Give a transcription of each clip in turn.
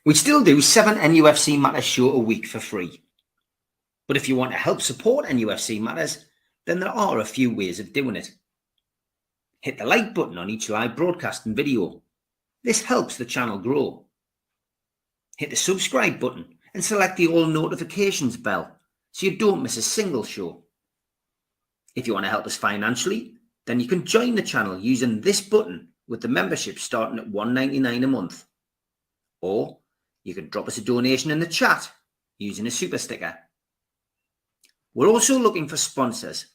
We still do 7 NUFC Matters show a week for free. But if you want to help support NUFC Matters, then there are a few ways of doing it. Hit the like button on each live broadcast and video. This helps the channel grow. Hit the subscribe button and select the all notifications bell so you don't miss a single show. If you want to help us financially, then you can join the channel using this button with the membership starting at $1.99 a month. Or you can drop us a donation in the chat using a super sticker. We're also looking for sponsors.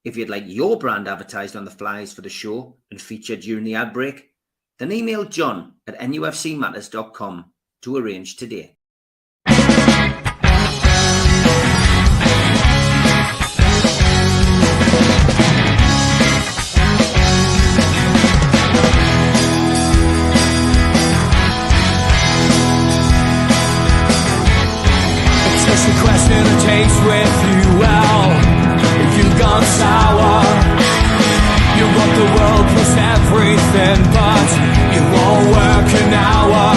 If you'd like your brand advertised on the flyers for the show and featured during the ad break, then email John at nufcmatters.com to arrange today. Taste with you well, you've gone sour. You want the world plus everything, but it won't work an hour.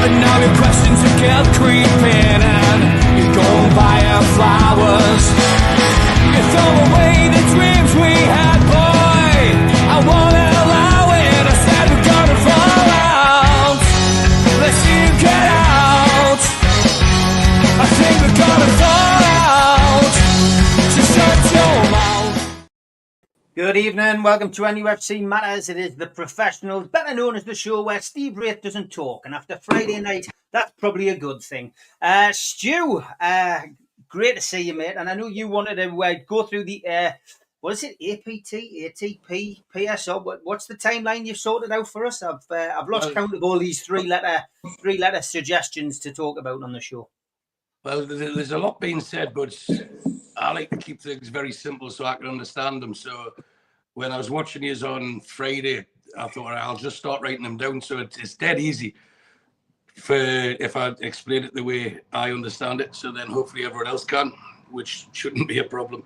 And now your questions are get creeping, and you go and buy her flowers. You throw away the dreams we had, boy. I won't allow it. I said we're gonna fall out. Let's see you get out. I think we're gonna fall out. So shut your mouth. Good evening, welcome to NUFC Matters. It is the professionals, better known as the show where Steve Wraith doesn't talk, and after Friday night, that's probably a good thing. Stu, great to see you, mate, and I know you wanted to go through the, what is it, APT, ATP, PSO, what's the timeline you've sorted out for us? I've lost count of all these three-letter suggestions to talk about on the show. Well, there's a lot being said, but I like to keep things very simple so I can understand them. So when I was watching you on Friday, I thought, I'll just start writing them down. So it's dead easy if I explain it the way I understand it. So then hopefully everyone else can, which shouldn't be a problem.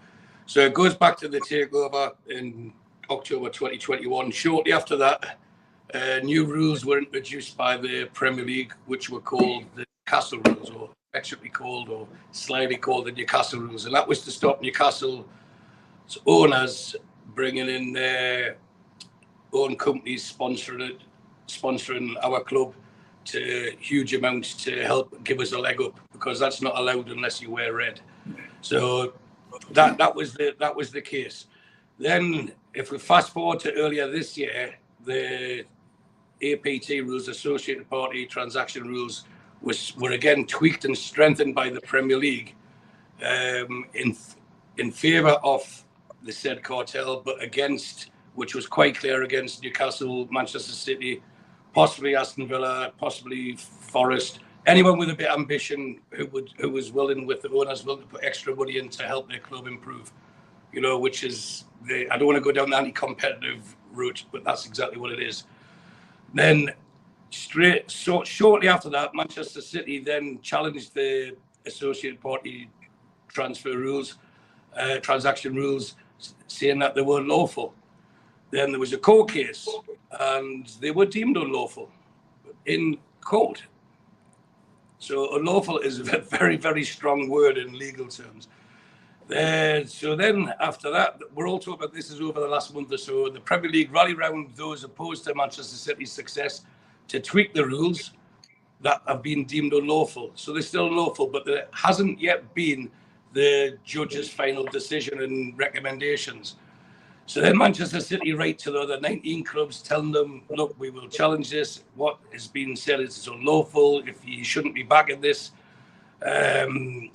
So it goes back to the takeover in October 2021. Shortly after that, new rules were introduced by the Premier League, which were called the Newcastle rules, or affectionately called or slightly called the Newcastle rules, and that was to stop Newcastle's owners bringing in their own companies sponsoring our club to huge amounts to help give us a leg up, because that's not allowed unless you wear red. So that was the case. Then if we fast forward to earlier this year, the APT rules, associated party transaction rules, were again tweaked and strengthened by the Premier League in favour of the said cartel, but against, which was quite clear, against Newcastle, Manchester City, possibly Aston Villa, possibly Forest, anyone with a bit of ambition who was willing, with the owners willing to put extra money in to help their club improve, which is, I don't want to go down the anti-competitive route, but that's exactly what it is. Then shortly after that, Manchester City then challenged the associated party transfer rules, transaction rules, saying that they were lawful. Then there was a court case, and they were deemed unlawful in court. So unlawful is a very, very strong word in legal terms. So then after that, we're all talking about this is over the last month or so. The Premier League rallied around those opposed to Manchester City's success to tweak the rules that have been deemed unlawful. So they're still unlawful, but there hasn't yet been the judge's final decision and recommendations. So then Manchester City write to the other 19 clubs telling them, look, we will challenge this. What is being said is it's unlawful. If you shouldn't be backing this. Then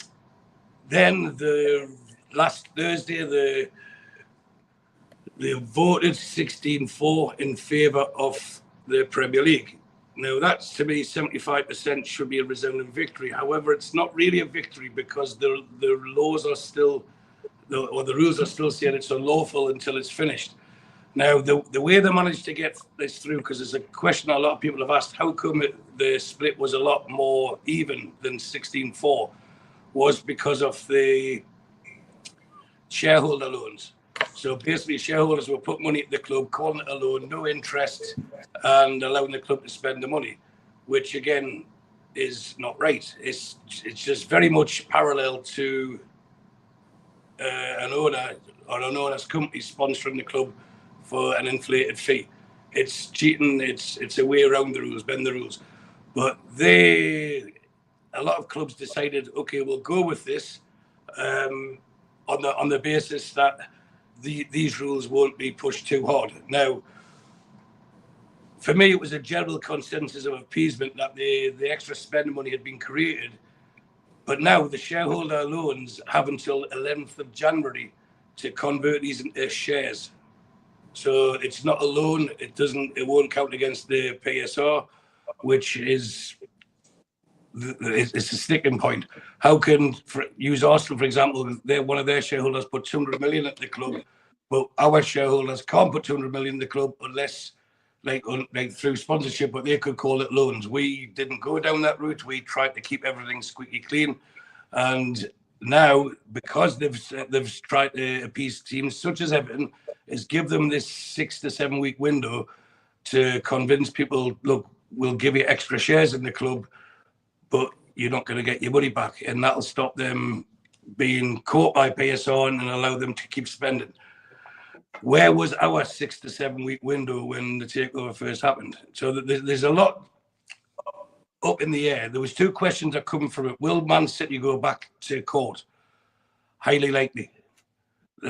the last Thursday, they voted 16-4 in favour of the Premier League. Now, that's, to me, 75% should be a resounding victory. However, it's not really a victory, because the laws are still, or the rules are still saying it's unlawful until it's finished. Now, the way they managed to get this through, because there's a question a lot of people have asked, how come the split was a lot more even than 16-4, was because of the shareholder loans. So basically, shareholders will put money at the club, calling it a loan, no interest, and allowing the club to spend the money. which again is not right. It's just very much parallel to an owner or an owner's company sponsoring the club for an inflated fee. It's cheating. It's a way around the rules, bend the rules. But a lot of clubs decided, okay, we'll go with this on the basis that these rules won't be pushed too hard. Now, for me, it was a general consensus of appeasement that the extra spending money had been created. But now the shareholder loans have until 11th of January to convert these into shares. So it's not a loan. It won't count against the PSR, which is it's a sticking point. How can use Arsenal, for example, one of their shareholders put 200 million at the club, but our shareholders can't put 200 million in the club unless like through sponsorship, but they could call it loans. We didn't go down that route. We tried to keep everything squeaky clean. And now, because they've tried to appease teams such as Everton, is give them this 6 to 7 week window to convince people, look, we'll give you extra shares in the club, but you're not going to get your money back. And that'll stop them being caught by PSR and allow them to keep spending. Where was our 6 to 7 week window when the takeover first happened? So there's a lot up in the air. There was 2 questions that come from it. Will Man City go back to court? Highly likely.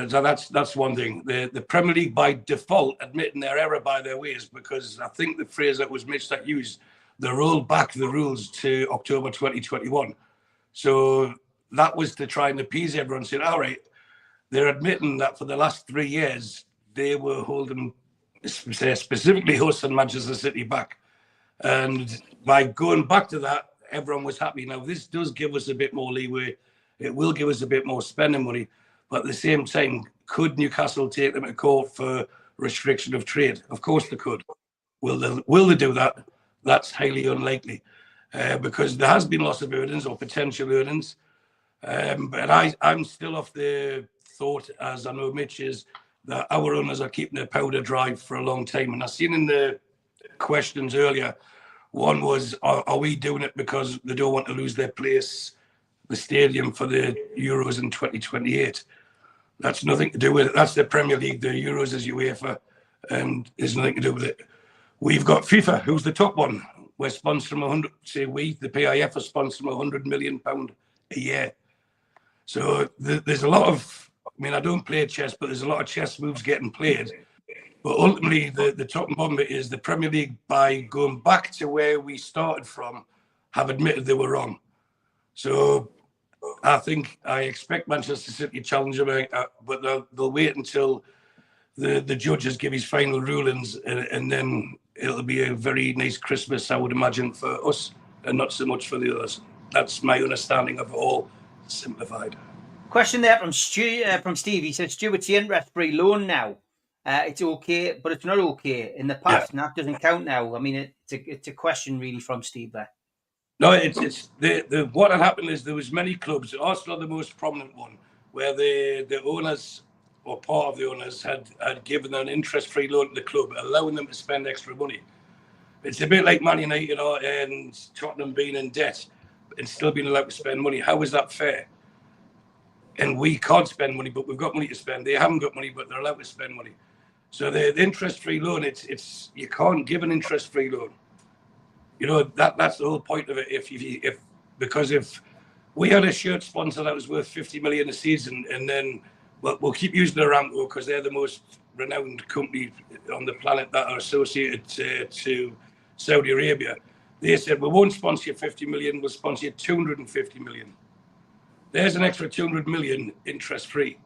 So that's one thing. The Premier League by default admitting their error by their ways, because I think the phrase that was Mitch that used, they rolled back the rules to October 2021. So that was to try and appease everyone, saying, all right, they're admitting that for the last 3 years, they were holding, specifically us and Manchester City back. And by going back to that, everyone was happy. Now, this does give us a bit more leeway. It will give us a bit more spending money. But at the same time, could Newcastle take them to court for restriction of trade? Of course they could. Will they do that? That's highly unlikely because there has been loss of earnings or potential earnings. But I'm still of the thought, as I know Mitch is, that our owners are keeping their powder dry for a long time. And I've seen in the questions earlier, one was, are we doing it because they don't want to lose their place, the stadium, for the Euros in 2028? That's nothing to do with it. That's the Premier League. The Euros is UEFA, and there's nothing to do with it. We've got FIFA, who's the top one. We're sponsoring the PIF are sponsoring £100 million a year. So there's a lot of, I don't play chess, but there's a lot of chess moves getting played. But ultimately, the top and bottom bit is the Premier League, by going back to where we started from, have admitted they were wrong. So I expect Manchester City to challenge them, but they'll wait until the judges give his final rulings, and then it'll be a very nice Christmas, I would imagine, for us, and not so much for the others. That's my understanding of it all, simplified. Question there from Steve. He said, Stu, it's the interest-free loan now. It's okay, but it's not okay in the past, and that doesn't count now. It's a question really from Steve there. No, it's what had happened is there was many clubs, Arsenal the most prominent one, where the owners or part of the owners had given an interest-free loan to the club, allowing them to spend extra money. It's a bit like Man United and Tottenham being in debt and still being allowed to spend money. How is that fair? And we can't spend money, but we've got money to spend. They haven't got money, but they're allowed to spend money. So the interest-free loan, it's you can't give an interest-free loan. That's the whole point of it. Because if we had a shirt sponsor that was worth 50 million a season, and then we'll keep using Aramco because they're the most renowned company on the planet that are associated to Saudi Arabia. They said, we won't sponsor you 50 million, we'll sponsor you 250 million. There's an extra 200 million interest-free.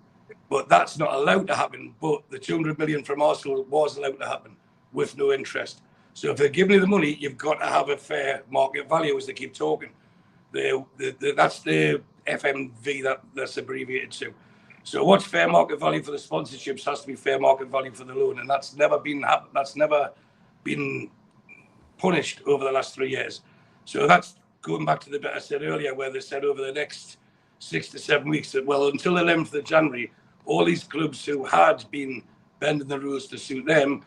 But that's not allowed to happen. But the 200 million from Arsenal was allowed to happen with no interest. So if they're giving you the money, you've got to have a fair market value, as they keep talking. That's the FMV that's abbreviated to. So what's fair market value for the sponsorships has to be fair market value for the loan, and that's never been punished over the last 3 years. So that's going back to the bit I said earlier, where they said over the next 6 to 7 weeks that, well, until the 11th of January, all these clubs who had been bending the rules to suit them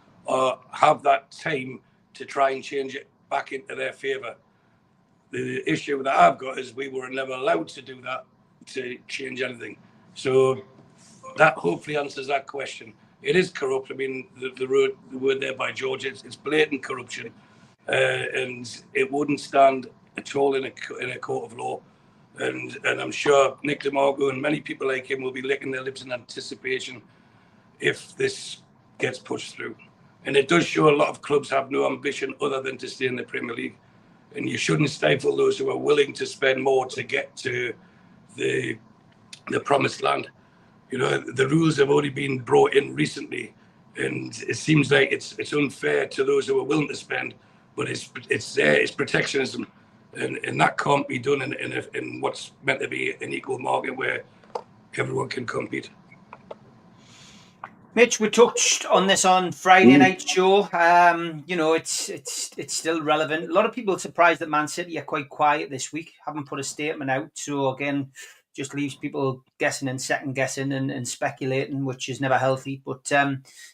have that time to try and change it back into their favour. The issue that I've got is we were never allowed to do that to change anything. So that hopefully answers that question. It is corrupt. I mean, the word there by George, it's blatant corruption, and it wouldn't stand at all in a court of law. And I'm sure Nick DeMarco and many people like him will be licking their lips in anticipation if this gets pushed through. And it does show a lot of clubs have no ambition other than to stay in the Premier League. And you shouldn't stifle those who are willing to spend more to get to the promised land. You know, the rules have only been brought in recently, and it seems like it's unfair to those who are willing to spend, but it's protectionism, and that can't be done in what's meant to be an equal market where everyone can compete. Mitch, we touched on this on Friday night show. You know, it's still relevant. A lot of people are surprised that Man City are quite quiet this week, haven't put a statement out. So again, just leaves people guessing and second guessing and speculating, which is never healthy. But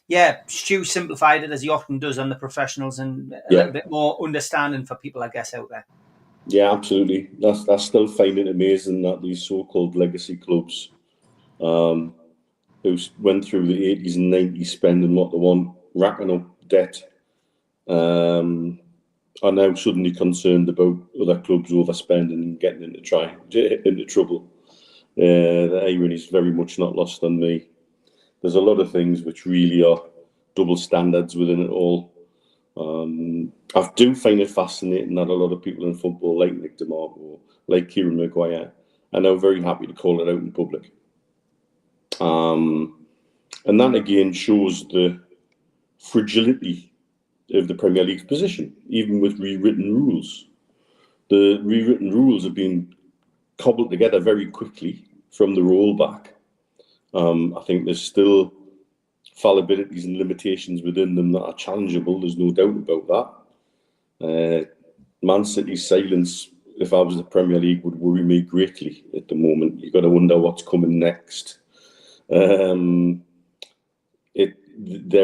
yeah, Stu simplified it as he often does on the professionals, and a little bit more understanding for people, I guess, out there. Yeah, absolutely. That's still finding it amazing that these so-called legacy clubs, who went through the 80s and 90s spending what they want, racking up debt, are now suddenly concerned about other clubs overspending and getting into trouble. The irony is very much not lost on me. There's a lot of things which really are double standards within it all. I do find it fascinating that a lot of people in football, like Nick DeMarco, like Kieran Maguire, are now very happy to call it out in public. And that again shows the fragility of the Premier League's position, even with rewritten rules. The rewritten rules have been cobbled together very quickly from the rollback. I think there's still fallibilities and limitations within them that are challengeable. There's no doubt about that. Man City's silence, if I was the Premier League, would worry me greatly at the moment. You've got to wonder what's coming next. They're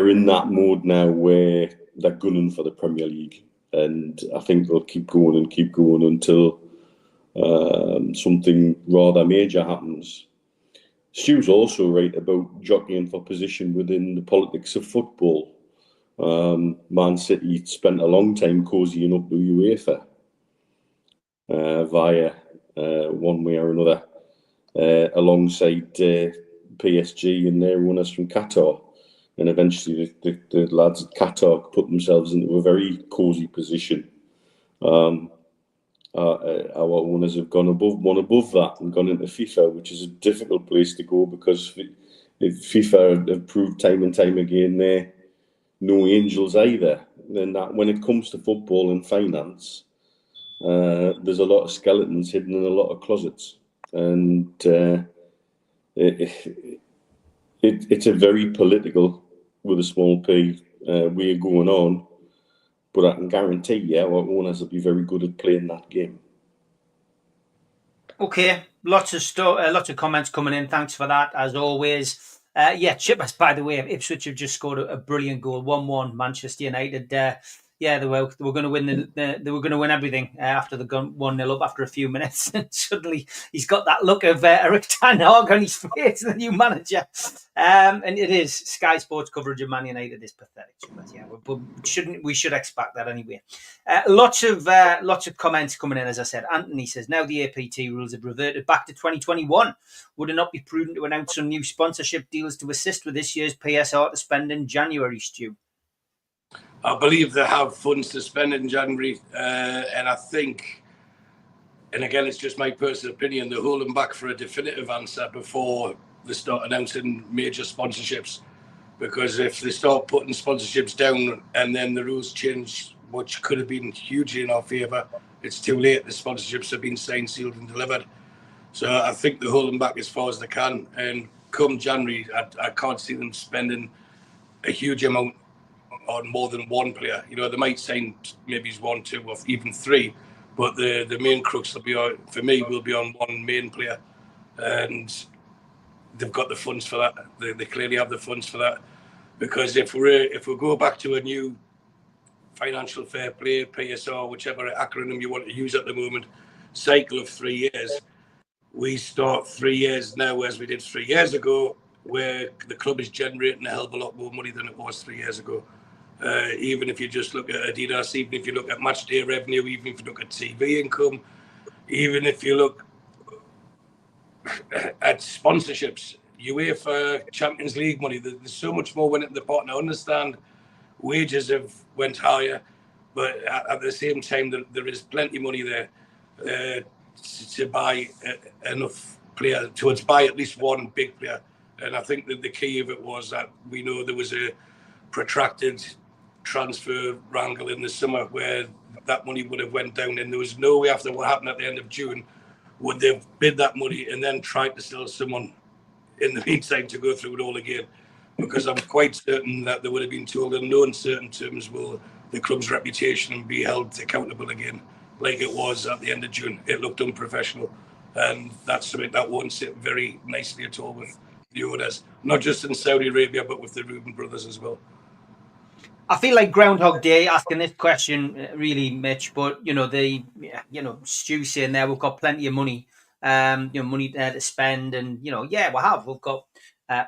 in that mode now where they're gunning for the Premier League, and I think they'll keep going until something rather major happens. Stu's also right about jockeying for position within the politics of football. Man City spent a long time cozying up to UEFA via one way or another, alongside PSG and their runners from Qatar. And eventually the lads at Qatar put themselves into a very cosy position. Our owners have gone above that and gone into FIFA, which is a difficult place to go because FIFA have proved time and time again they're no angels either. And that when it comes to football and finance, there's a lot of skeletons hidden in a lot of closets. And it's a very political, with a small p, way going on. But I can guarantee you our owners will be very good at playing that game. Okay, lots of comments coming in. Thanks for that, as always. Chippers, by the way, Ipswich have just scored a brilliant goal, 1-1. Manchester United. They were going to win. They were going to win everything after they gone 1-0 up after a few minutes, and suddenly he's got that look of Erik Ten Hag on his face, the new manager. And it is Sky Sports coverage of Man United is pathetic. But yeah, we should expect that anyway. Lots of comments coming in. As I said, Anthony says now the APT rules have reverted back to 2021. Would it not be prudent to announce some new sponsorship deals to assist with this year's PSR to spend in January, Stu? I believe they have funds to spend in January, and I think, and again, it's just my personal opinion, they're holding back for a definitive answer before they start announcing major sponsorships. Because if they start putting sponsorships down and then the rules change, which could have been hugely in our favour, it's too late. The sponsorships have been signed, sealed and delivered. So I think they're holding back as far as they can. And come January, I can't see them spending a huge amount on more than one player. You know, they might sign maybe 1, 2 or even 3, but the main crux will be on, for me, will be on one main player. And they've got the funds for that. They clearly have the funds for that. Because if we go back to a new financial fair play, PSR, whichever acronym you want to use at the moment, cycle of 3 years. We start 3 years now, as we did 3 years ago, where the club is generating a hell of a lot more money than it was 3 years ago. Even if you just look at Adidas, even if you look at match day revenue, even if you look at TV income, even if you look at sponsorships, UEFA Champions League money, there's so much more went into the pot. And I understand wages have went higher, but at the same time, there is plenty of money there to buy enough players, to buy at least one big player. And I think that the key of it was that we know there was a protracted transfer wrangle in the summer where that money would have went down, and there was no way after what happened at the end of June would they have bid that money and then tried to sell someone in the meantime to go through it all again. Because I'm quite certain that they would have been told in no uncertain terms will the club's reputation be held accountable again, like it was at the end of June. It looked unprofessional, and that's something that won't sit very nicely at all with the owners, not just in Saudi Arabia, but with the Reuben brothers as well. I feel like Groundhog Day asking this question, really, Mitch. But Stu saying there we've got plenty of money, money there to spend, and we've got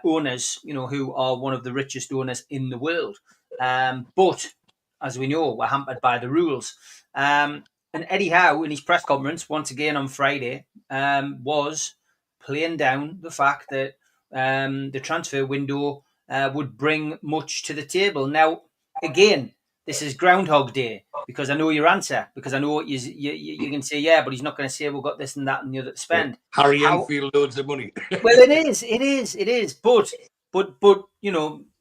owners, who are one of the richest owners in the world. But as we know, we're hampered by the rules. And Eddie Howe, in his press conference once again on Friday, was playing down the fact that the transfer window would bring much to the table. Now, again, this is Groundhog Day, because I know your answer, because I know what you can say, yeah, but he's not going to say we've got this and that and the other to spend. Harry Enfield loads of money. Well, it is. But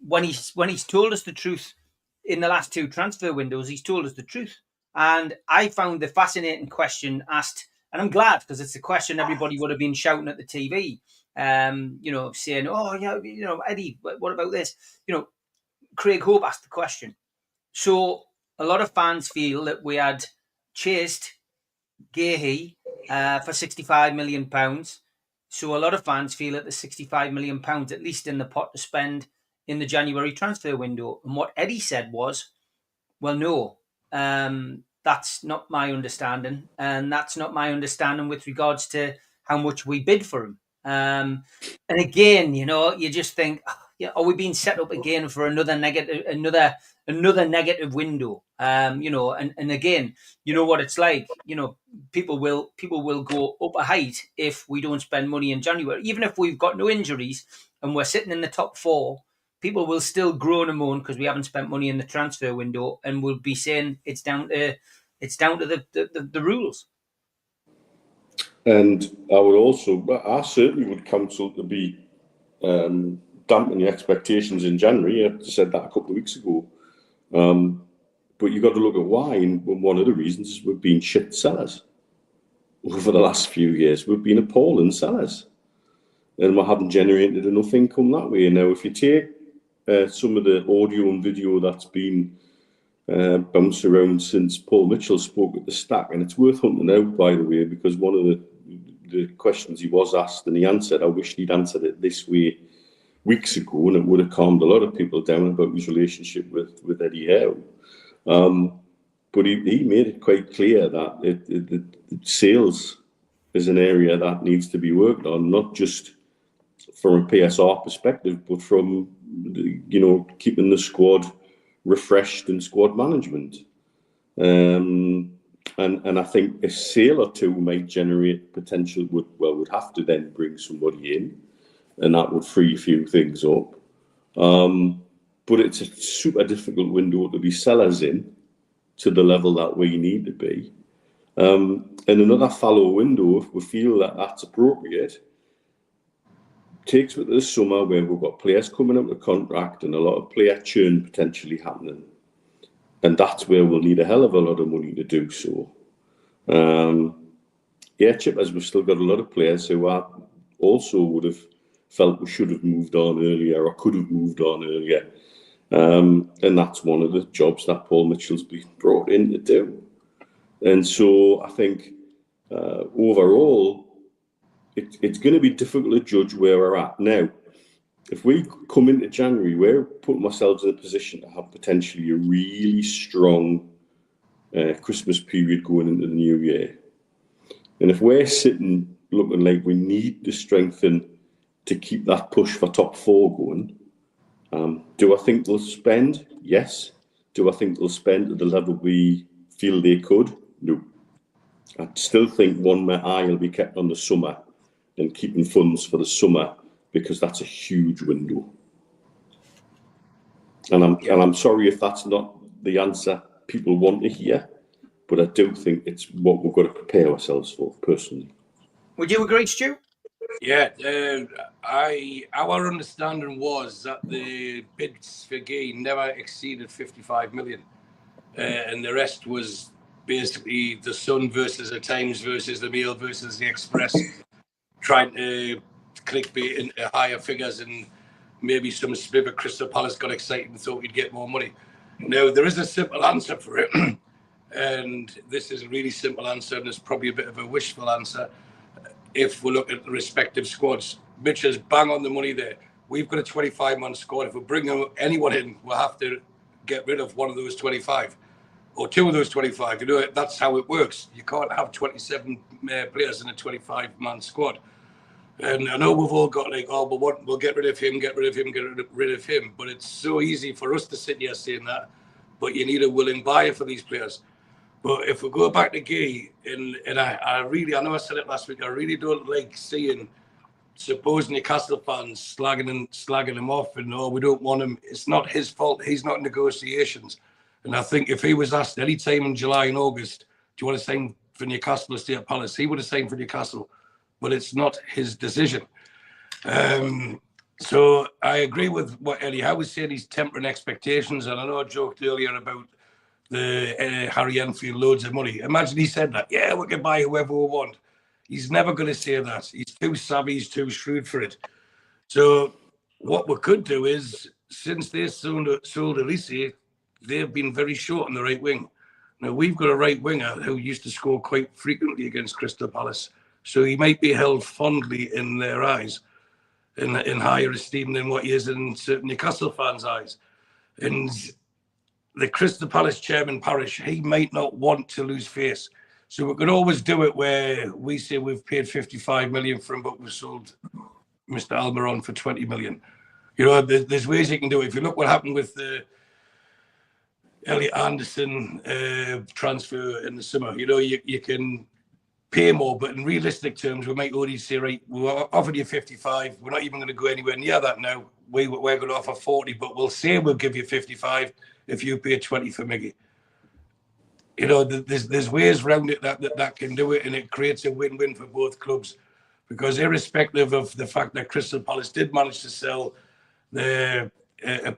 when he's told us the truth in the last two transfer windows, he's told us the truth. And I found the fascinating question asked, and I'm glad, because it's a question everybody would have been shouting at the TV, saying, oh, yeah, Eddie, what about this? Craig Hope asked the question. So a lot of fans feel that we had chased Gahey for £65 million. So a lot of fans feel that there's £65 million at least in the pot to spend in the January transfer window. And what Eddie said was, well, no, that's not my understanding. And that's not my understanding with regards to how much we bid for him. And again, you just think, are we being set up again for another negative window? And again, you know what it's like. People will go up a height if we don't spend money in January. Even if we've got no injuries and we're sitting in the top four, people will still groan and moan because we haven't spent money in the transfer window, and will be saying it's down to the rules. And I certainly would counsel to be dampen your expectations in January. I said that a couple of weeks ago. But you've got to look at why. And one of the reasons is we've been shit sellers over the last few years. We've been appalling sellers. And we haven't generated enough income that way. Now, if you take some of the audio and video that's been bounced around since Paul Mitchell spoke at the Stack, and it's worth hunting out, by the way, because one of the questions he was asked and he answered, I wish he'd answered it this way weeks ago, and it would have calmed a lot of people down about his relationship with Eddie Howe. But he made it quite clear that the sales is an area that needs to be worked on, not just from a PSR perspective, but from keeping the squad refreshed and squad management. And I think a sale or two might generate potential. Would have to then bring somebody in, and that would free a few things up. But it's a super difficult window to be sellers in to the level that we need to be. And another fallow window, if we feel that that's appropriate, takes us to the summer where we've got players coming up to contract and a lot of player churn potentially happening. And that's where we'll need a hell of a lot of money to do so. Chippers, we've still got a lot of players who I also would have felt we should have moved on earlier or could have moved on earlier. And that's one of the jobs that Paul Mitchell's been brought in to do. And so I think overall, it's going to be difficult to judge where we're at now. if we come into January, we're putting ourselves in a position to have potentially a really strong Christmas period going into the new year. And if we're sitting looking like we need to strengthen to keep that push for top 4 going, do I think they'll spend? Yes. Do I think they'll spend at the level we feel they could? No. I still think one eye will be kept on the summer and keeping funds for the summer, because that's a huge window. And I'm sorry if that's not the answer people want to hear, but I do think it's what we've got to prepare ourselves for, personally. Would you agree, Stu? Yeah, our understanding was that the bids for Gay never exceeded 55 million, and the rest was basically the Sun versus the Times versus the Mail versus the Express, trying to clickbait into higher figures, and maybe some split of Crystal Palace got excited and thought we'd get more money. Now, there is a simple answer for it, and this is a really simple answer, and it's probably a bit of a wishful answer. If we look at the respective squads, Mitch is bang on the money there. We've got a 25-man squad. If we bring anyone in, we'll have to get rid of one of those 25 or 2 of those 25. You know, that's how it works. You can't have 27 players in a 25-man squad. And I know we've all got like, oh, but we'll get rid of him, get rid of him, get rid of him. But it's so easy for us to sit here saying that. But you need a willing buyer for these players. But if we go back to Gay, and I really, I know I said it last week, I really don't like seeing supposed Newcastle fans slagging him off and, oh, we don't want him. It's not his fault. He's not in negotiations. And I think if he was asked any time in July and August, do you want to sign for Newcastle or stay at Palace, he would have signed for Newcastle. But it's not his decision. So I agree with what Eddie Howe was saying. He's tempering expectations. And I know I joked earlier about the Harry Enfield loads of money. Imagine he said that. Yeah, we can buy whoever we want. He's never going to say that. He's too savvy, he's too shrewd for it. So what we could do is, since they sold Elise, they've been very short on the right wing. Now, we've got a right winger who used to score quite frequently against Crystal Palace. So he might be held fondly in their eyes, in higher esteem than what he is in certain Newcastle fans' eyes. And the Crystal Palace chairman, Parish, he might not want to lose face. So we could always do it where we say we've paid 55 million for him, but we've sold Mr. Almiron for 20 million. You know, there's ways you can do it. If you look what happened with the Elliot Anderson transfer in the summer, you know, you can pay more, but in realistic terms, we might already say, right, we offered you 55. We're not even going to go anywhere near that now. We're going to offer 40, but we'll say we'll give you 55 if you pay 20 for Miggy. You know, there's ways around it that can do it, and it creates a win-win for both clubs. Because irrespective of the fact that Crystal Palace did manage to sell a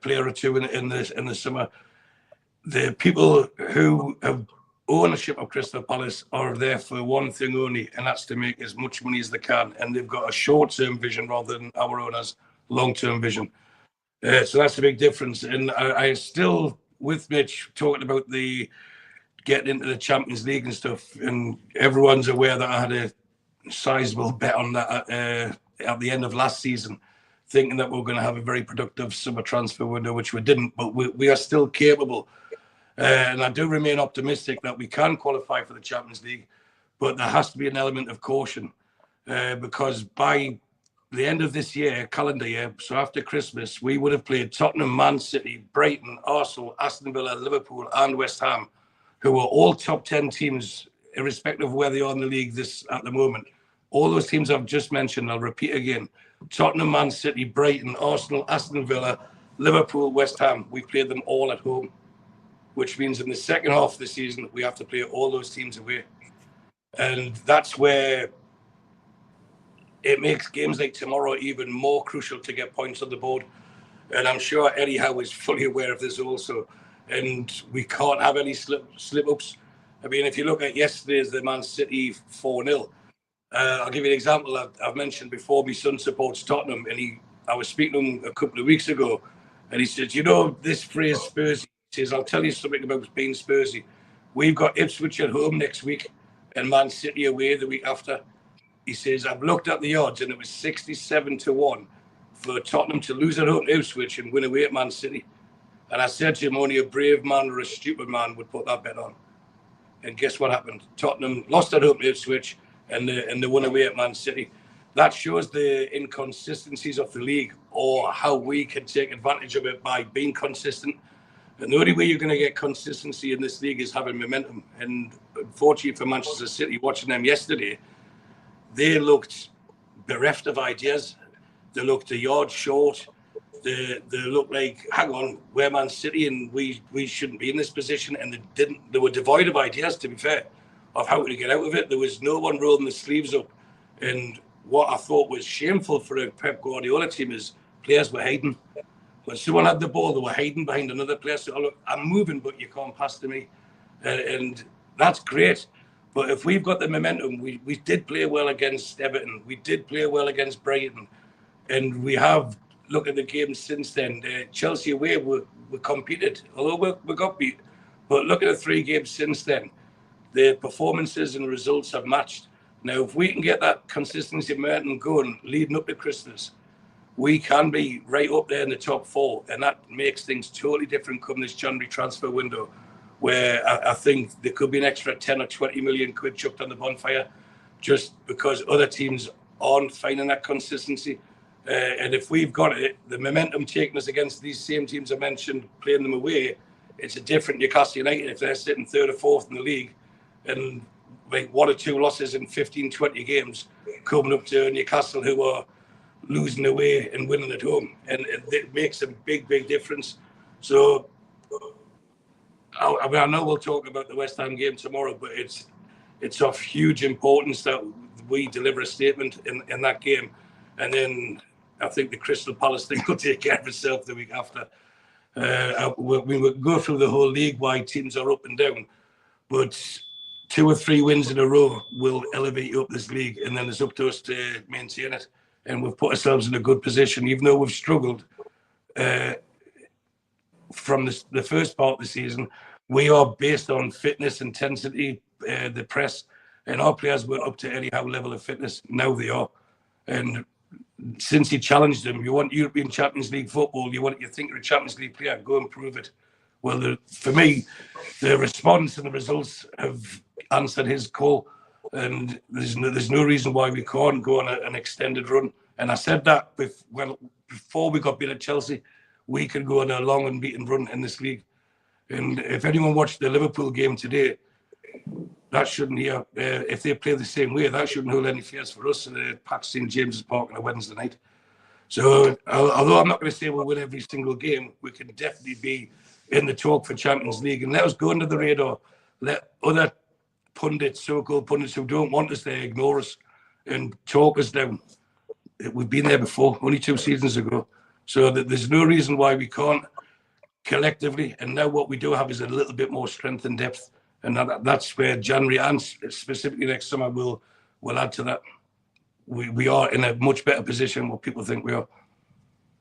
player or two in the summer, the people who have ownership of Crystal Palace are there for one thing only, and that's to make as much money as they can. And they've got a short-term vision rather than our owners' long-term vision. So that's a big difference. And I still, with Mitch, talking about the getting into the Champions League and stuff, and everyone's aware that I had a sizable bet on that at the end of last season, thinking that we we're going to have a very productive summer transfer window, which we didn't, but we are still capable. And I do remain optimistic that we can qualify for the Champions League, but there has to be an element of caution because by the end of this year, calendar year, so after Christmas, we would have played Tottenham, Man City, Brighton, Arsenal, Aston Villa, Liverpool, and West Ham, who are all top 10 teams, irrespective of where they are in the league at the moment. All those teams I've just mentioned, I'll repeat again: Tottenham, Man City, Brighton, Arsenal, Aston Villa, Liverpool, West Ham. We've played them all at home, which means in the second half of the season, we have to play all those teams away. And that's where it makes games like tomorrow even more crucial to get points on the board. And I'm sure Eddie Howe is fully aware of this also. And we can't have any slip-ups. I mean, if you look at yesterday's the Man City 4-0, I'll give you an example. I've mentioned before, my son supports Tottenham, and I was speaking to him a couple of weeks ago, and he said, you know, this phrase Spursy, he says, I'll tell you something about being Spursy. We've got Ipswich at home next week and Man City away the week after. He says, I've looked at the odds and it was 67-1 for Tottenham to lose at home to Ipswich and win away at Man City. And I said to him, only a brave man or a stupid man would put that bet on. And guess what happened? Tottenham lost at home to Ipswich and they won away at Man City. That shows the inconsistencies of the league, or how we can take advantage of it by being consistent. And the only way you're going to get consistency in this league is having momentum. And unfortunately for Manchester City, watching them yesterday, they looked bereft of ideas. They looked a yard short. They looked like, hang on, we're Man City and we shouldn't be in this position. And they were devoid of ideas, to be fair, of how to get out of it. There was no one rolling the sleeves up. And what I thought was shameful for a Pep Guardiola team is players were hiding. When someone had the ball, they were hiding behind another player. So, look, I'm moving, but you can't pass to me. And that's great. But if we've got the momentum, we did play well against Everton. We did play well against Brighton. And we have, look at the games since then. Chelsea away, we competed, although we got beat. But look at the 3 games since then. The performances and results have matched. Now, if we can get that consistency momentum going, leading up to Christmas, we can be right up there in the top 4. And that makes things totally different come this January transfer window, where I think there could be an extra 10 or 20 million quid chucked on the bonfire just because other teams aren't finding that consistency. And if we've got it, the momentum taking us against these same teams I mentioned, playing them away, it's a different Newcastle United if they're sitting 3rd or 4th in the league and like 1 or 2 losses in 15, 20 games coming up to Newcastle who are losing away and winning at home. And it makes a big, big difference. So, I mean, I know we'll talk about the West Ham game tomorrow, but it's of huge importance that we deliver a statement in that game. And then I think the Crystal Palace thing will take care of itself the week after. We will go through the whole league why teams are up and down, but 2 or 3 wins in a row will elevate you up this league, and then it's up to us to maintain it. And we've put ourselves in a good position, even though we've struggled from the first part of the season. We are based on fitness, intensity, the press, and our players weren't up to any level of fitness. Now they are. And since he challenged them, you want European Champions League football, you think you're a Champions League player, go and prove it. Well, for me, the response and the results have answered his call, and there's no reason why we can't go on an extended run. And I said that before we got beat at Chelsea, we could go on a long unbeaten run in this league. And if anyone watched the Liverpool game today, that shouldn't if they play the same way, that shouldn't hold any fears for us in the packed St James's Park on a Wednesday night. So although I'm not going to say we'll win every single game, we can definitely be in the talk for Champions League, and let us go under the radar. Let other pundits, so-called pundits who don't want us there, ignore us and talk us down. We've been there before, only 2 seasons ago. So there's no reason why we can't collectively. And now what we do have is a little bit more strength and depth. And that's where January and specifically next summer will add to that. We are in a much better position than what people think we are.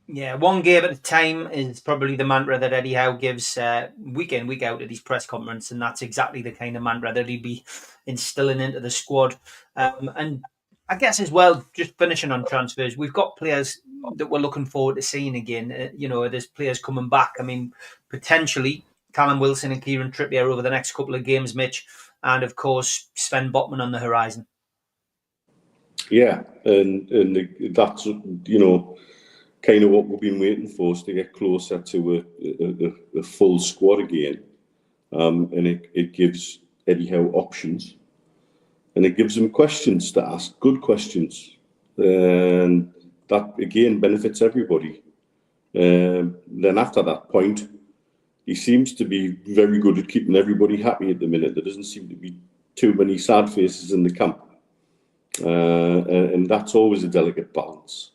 Yeah, 1 game at a time is probably the mantra that Eddie Howe gives week in, week out at his press conference, and that's exactly the kind of mantra that he'd be instilling into the squad. And I guess as well, just finishing on transfers, we've got players that we're looking forward to seeing again. There's players coming back. I mean, potentially Callum Wilson and Kieran Trippier over the next couple of games, Mitch, and of course Sven Botman on the horizon. Yeah, and that's kind of what we've been waiting for, is to get closer to a full squad again, and it gives Eddie Howe options, and it gives him questions to ask, good questions, and that again benefits everybody. Then after that point, he seems to be very good at keeping everybody happy at the minute. There doesn't seem to be too many sad faces in the camp, and that's always a delicate balance.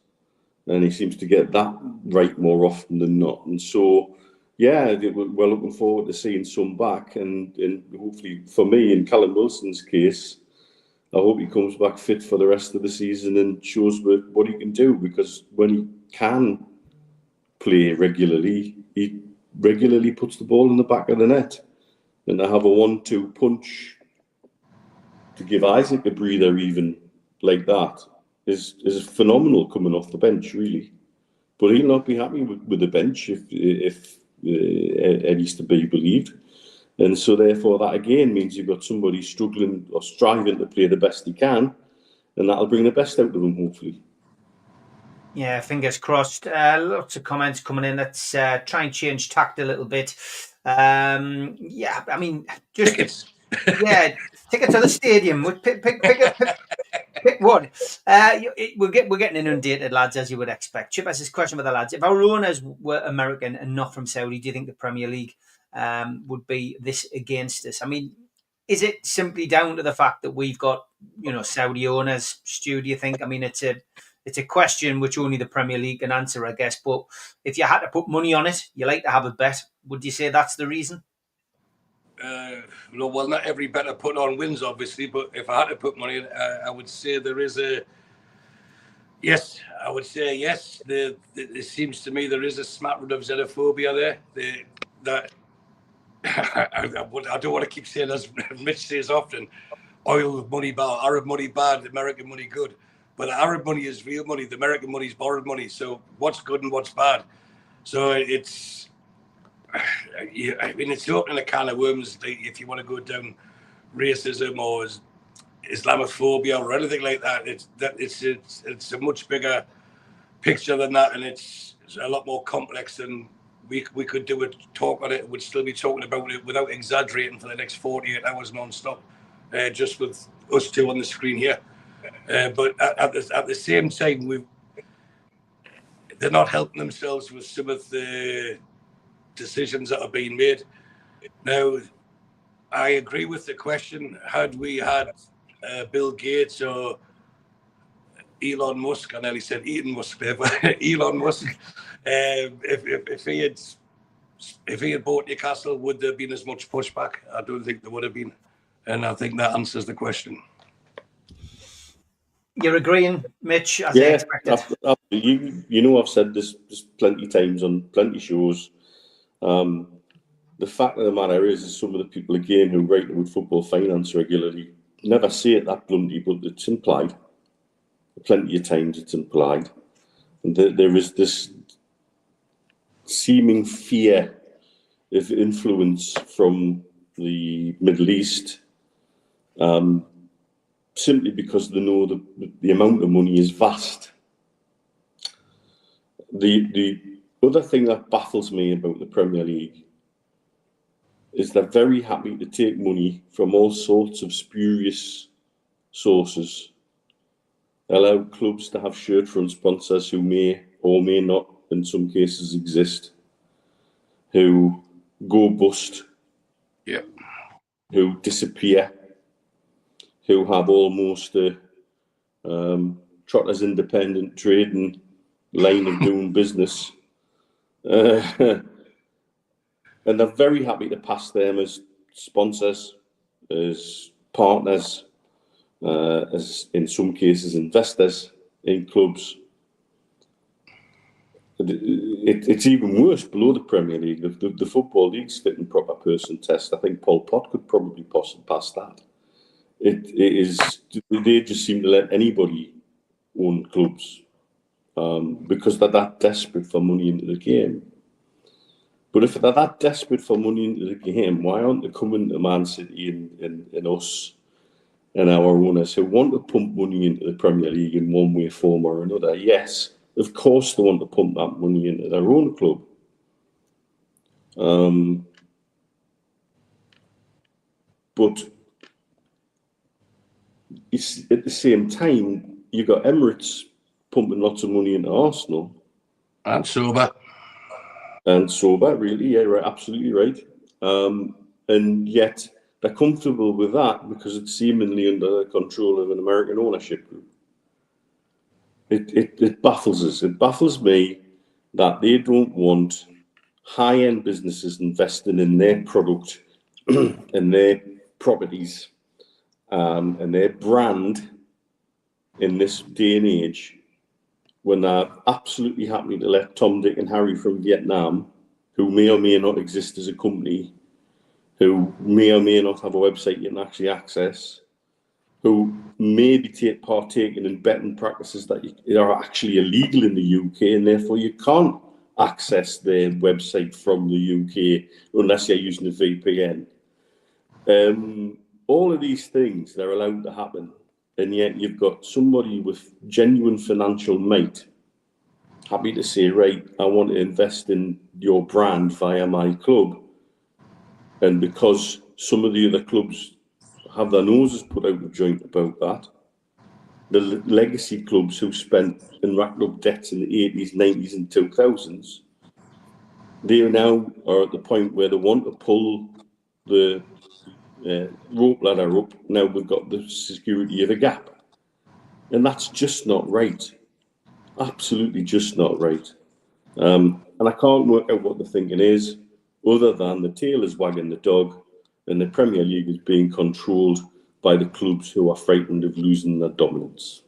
And he seems to get that right more often than not. And so, yeah, we're looking forward to seeing some back. And hopefully, for me, in Callum Wilson's case, I hope he comes back fit for the rest of the season and shows what he can do. Because when he can play regularly, he regularly puts the ball in the back of the net. And to have a 1-2 punch to give Isaac a breather even like that is phenomenal coming off the bench, really. but he'll not be happy with the bench if Eddie's to be believed. And so therefore that again means you've got somebody struggling or striving to play the best he can, and that'll bring the best out of him, hopefully. Yeah, fingers crossed. Lots of comments coming in. Let's try and change tact a little bit. Yeah, I mean, just Tickets. Yeah, ticket to the stadium. Pick one. We're getting inundated, lads, as you would expect. Chip has this question for the lads: if our owners were American and not from Saudi, do you think the Premier League would be this against us? I mean, is it simply down to the fact that we've got Saudi owners? Stu, do you think? I mean, it's a question which only the Premier League can answer, I guess. But if you had to put money on it, you like to have a bet. Would you say that's the reason? Well, not every bet I put on wins, obviously, but if I had to put money in, I would say there is a yes. I would say yes. It seems to me there is a smattering of xenophobia there. I don't want to keep saying, as Mitch says often, oil money bad, Arab money bad, American money good. But the Arab money is real money. The American money is borrowed money. So what's good and what's bad? So it's. I mean, it's opening a can of worms. If you want to go down racism or Islamophobia or anything like that, it's a much bigger picture than that, and it's a lot more complex than we could do a talk on it. We'd still be talking about it without exaggerating for the next 48 hours non-stop, just with us two on the screen here. But at the same time, they're not helping themselves with some of the decisions that are being made. Now, I agree with the question. Had we had Bill Gates or Elon Musk, I nearly said Elon Musk there, but Elon Musk, if he had bought Newcastle, would there have been as much pushback? I don't think there would have been. And I think that answers the question. You're agreeing, Mitch, as I expected? I've said this plenty of times on plenty of shows. The fact of the matter is some of the people, again, who write about football finance regularly never say it that bluntly, but it's implied. Plenty of times it's implied. And there is this seeming fear of influence from the Middle East, simply because they know the amount of money is vast. The other thing that baffles me about the Premier League is they're very happy to take money from all sorts of spurious sources, allow clubs to have shirt front sponsors who may or may not, in some cases, exist, who go bust, who disappear, who have almost a Trotters independent trading line of doing business. And they're very happy to pass them as sponsors, as partners, as in some cases investors in clubs. It's even worse below the Premier League. The Football League's fit and proper person test. I think Paul Pot could probably pass that. It is. They just seem to let anybody own clubs because they're that desperate for money into the game. But if they're that desperate for money into the game, why aren't they coming to Man City and us and our owners who want to pump money into the Premier League in one way, form or another? Yes, of course they want to pump that money into their own club. But it's, at the same time, you've got Emirates pumping lots of money into Arsenal. And sober. And sober, really, yeah, right, absolutely right. And yet they're comfortable with that because it's seemingly under the control of an American ownership group. It baffles us. It baffles me that they don't want high-end businesses investing in their product and their properties and their brand in this day and age, when they're absolutely happy to let Tom, Dick and Harry from Vietnam, who may or may not exist as a company, who may or may not have a website you can actually access, who maybe partaking in betting practices that are actually illegal in the UK, and therefore you can't access their website from the UK unless you're using a VPN. All of these things, they're allowed to happen, and yet you've got somebody with genuine financial might happy to say, right, I want to invest in your brand via my club, and because some of the other clubs have their noses put out of joint about that, the legacy clubs who spent and racked up debts in the 80s, 90s and 2000s, they now are at the point where they want to pull the rope ladder up. Now we've got the security of a gap. And that's just not right. Absolutely just not right. And I can't work out what the thinking is, other than the tail is wagging the dog and the Premier League is being controlled by the clubs who are frightened of losing their dominance.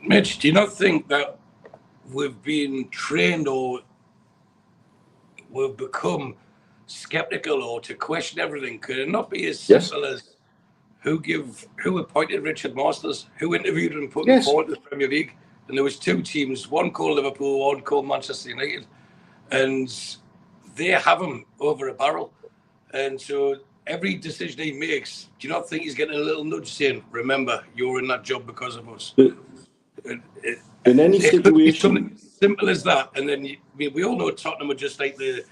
Mitch, do you not think that we've been trained or we've become skeptical or to question everything? Could it not be as simple as who appointed Richard Masters, who interviewed him and put him forward to the Premier League? And there was two teams, one called Liverpool, one called Manchester United, and they have him over a barrel. And so every decision he makes, do you not think he's getting a little nudge saying, remember, you're in that job because of us? In any situation, something simple as that. And then we all know Tottenham are just like the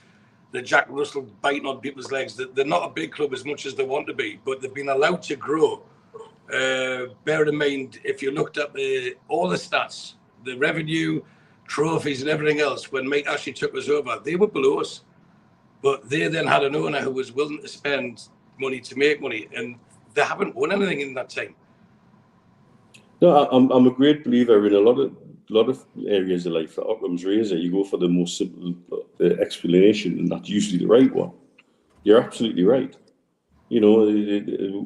Jack Russell biting on people's legs. They're not a big club as much as they want to be, but they've been allowed to grow. Bear in mind, if you looked at all the stats, the revenue, trophies and everything else, when Mike Ashley took us over, they were below us. But they then had an owner who was willing to spend money to make money, and they haven't won anything in that time. No, I'm a great believer in a lot of areas of life. For Occam's razor, you go for the most simple explanation, and that's usually the right one. You're absolutely right. You know,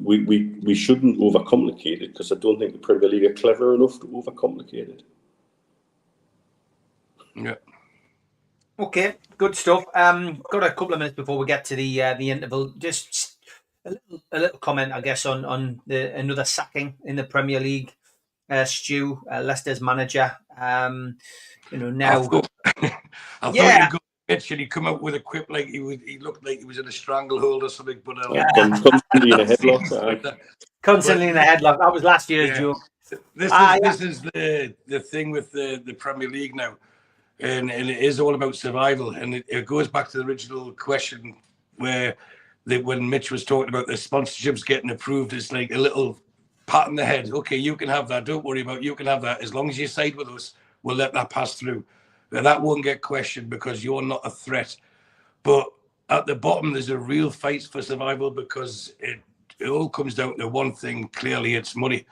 we shouldn't overcomplicate it, because I don't think the Premier League are clever enough to overcomplicate it. Yeah. Okay, good stuff. Got a couple of minutes before we get to the interval. Just a little comment, I guess, on another sacking in the Premier League. Stu, Leicester's manager. Now I thought you'd go Mitch and he'd come out with a quip like he looked like he was in a stranglehold or something. But constantly in a headlock. Constantly in a headlock. That was last year's joke. This is the thing with the Premier League now. And it is all about survival. And it goes back to the original question where when Mitch was talking about the sponsorships getting approved, it's like a little pat on the head. Okay, you can have that. Don't worry about it. You can have that. As long as you side with us, we'll let that pass through. Now, that won't get questioned because you're not a threat. But at the bottom, there's a real fight for survival, because it all comes down to one thing. Clearly, it's money.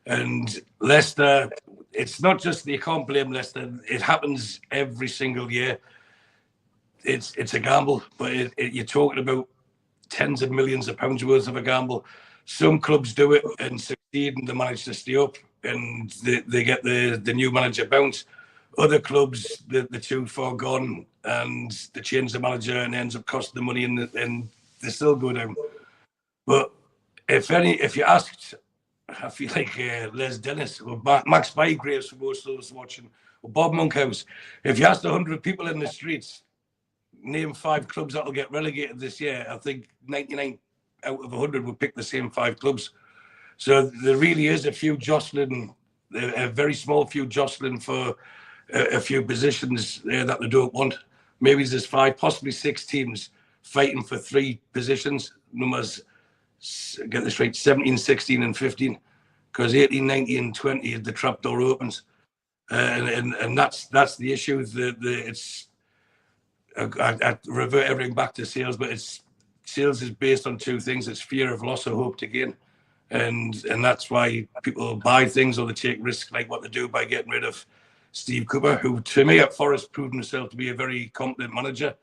And Leicester, it's not just, you can't blame Leicester. It happens every single year. It's a gamble, but you're talking about tens of millions of pounds worth of a gamble. Some clubs do it and succeed, and they manage to stay up, and they get the new manager bounce. Other clubs, they're too far gone, and they change the manager and it ends up costing the money, and they still go down. But if you asked, I feel like Les Dennis or Max Bygraves, for most of us watching, or Bob Monkhouse, if you asked 100 people in the streets, name 5 clubs that will get relegated this year, I think 99 out of 100 would pick the same 5 clubs. So there really is a few jostling, a very small few jostling for a few positions there that they don't want. Maybe there's 5, possibly 6 teams fighting for 3 positions. Numbers, get this right, 17, 16 and 15, because 18, 19 and 20, the trapdoor opens. And that's the issue. I revert everything back to sales, but sales is based on 2 things. It's fear of loss or hope to gain. And that's why people buy things or they take risks, like what they do by getting rid of Steve Cooper, who to me at Forest proved himself to be a very competent manager.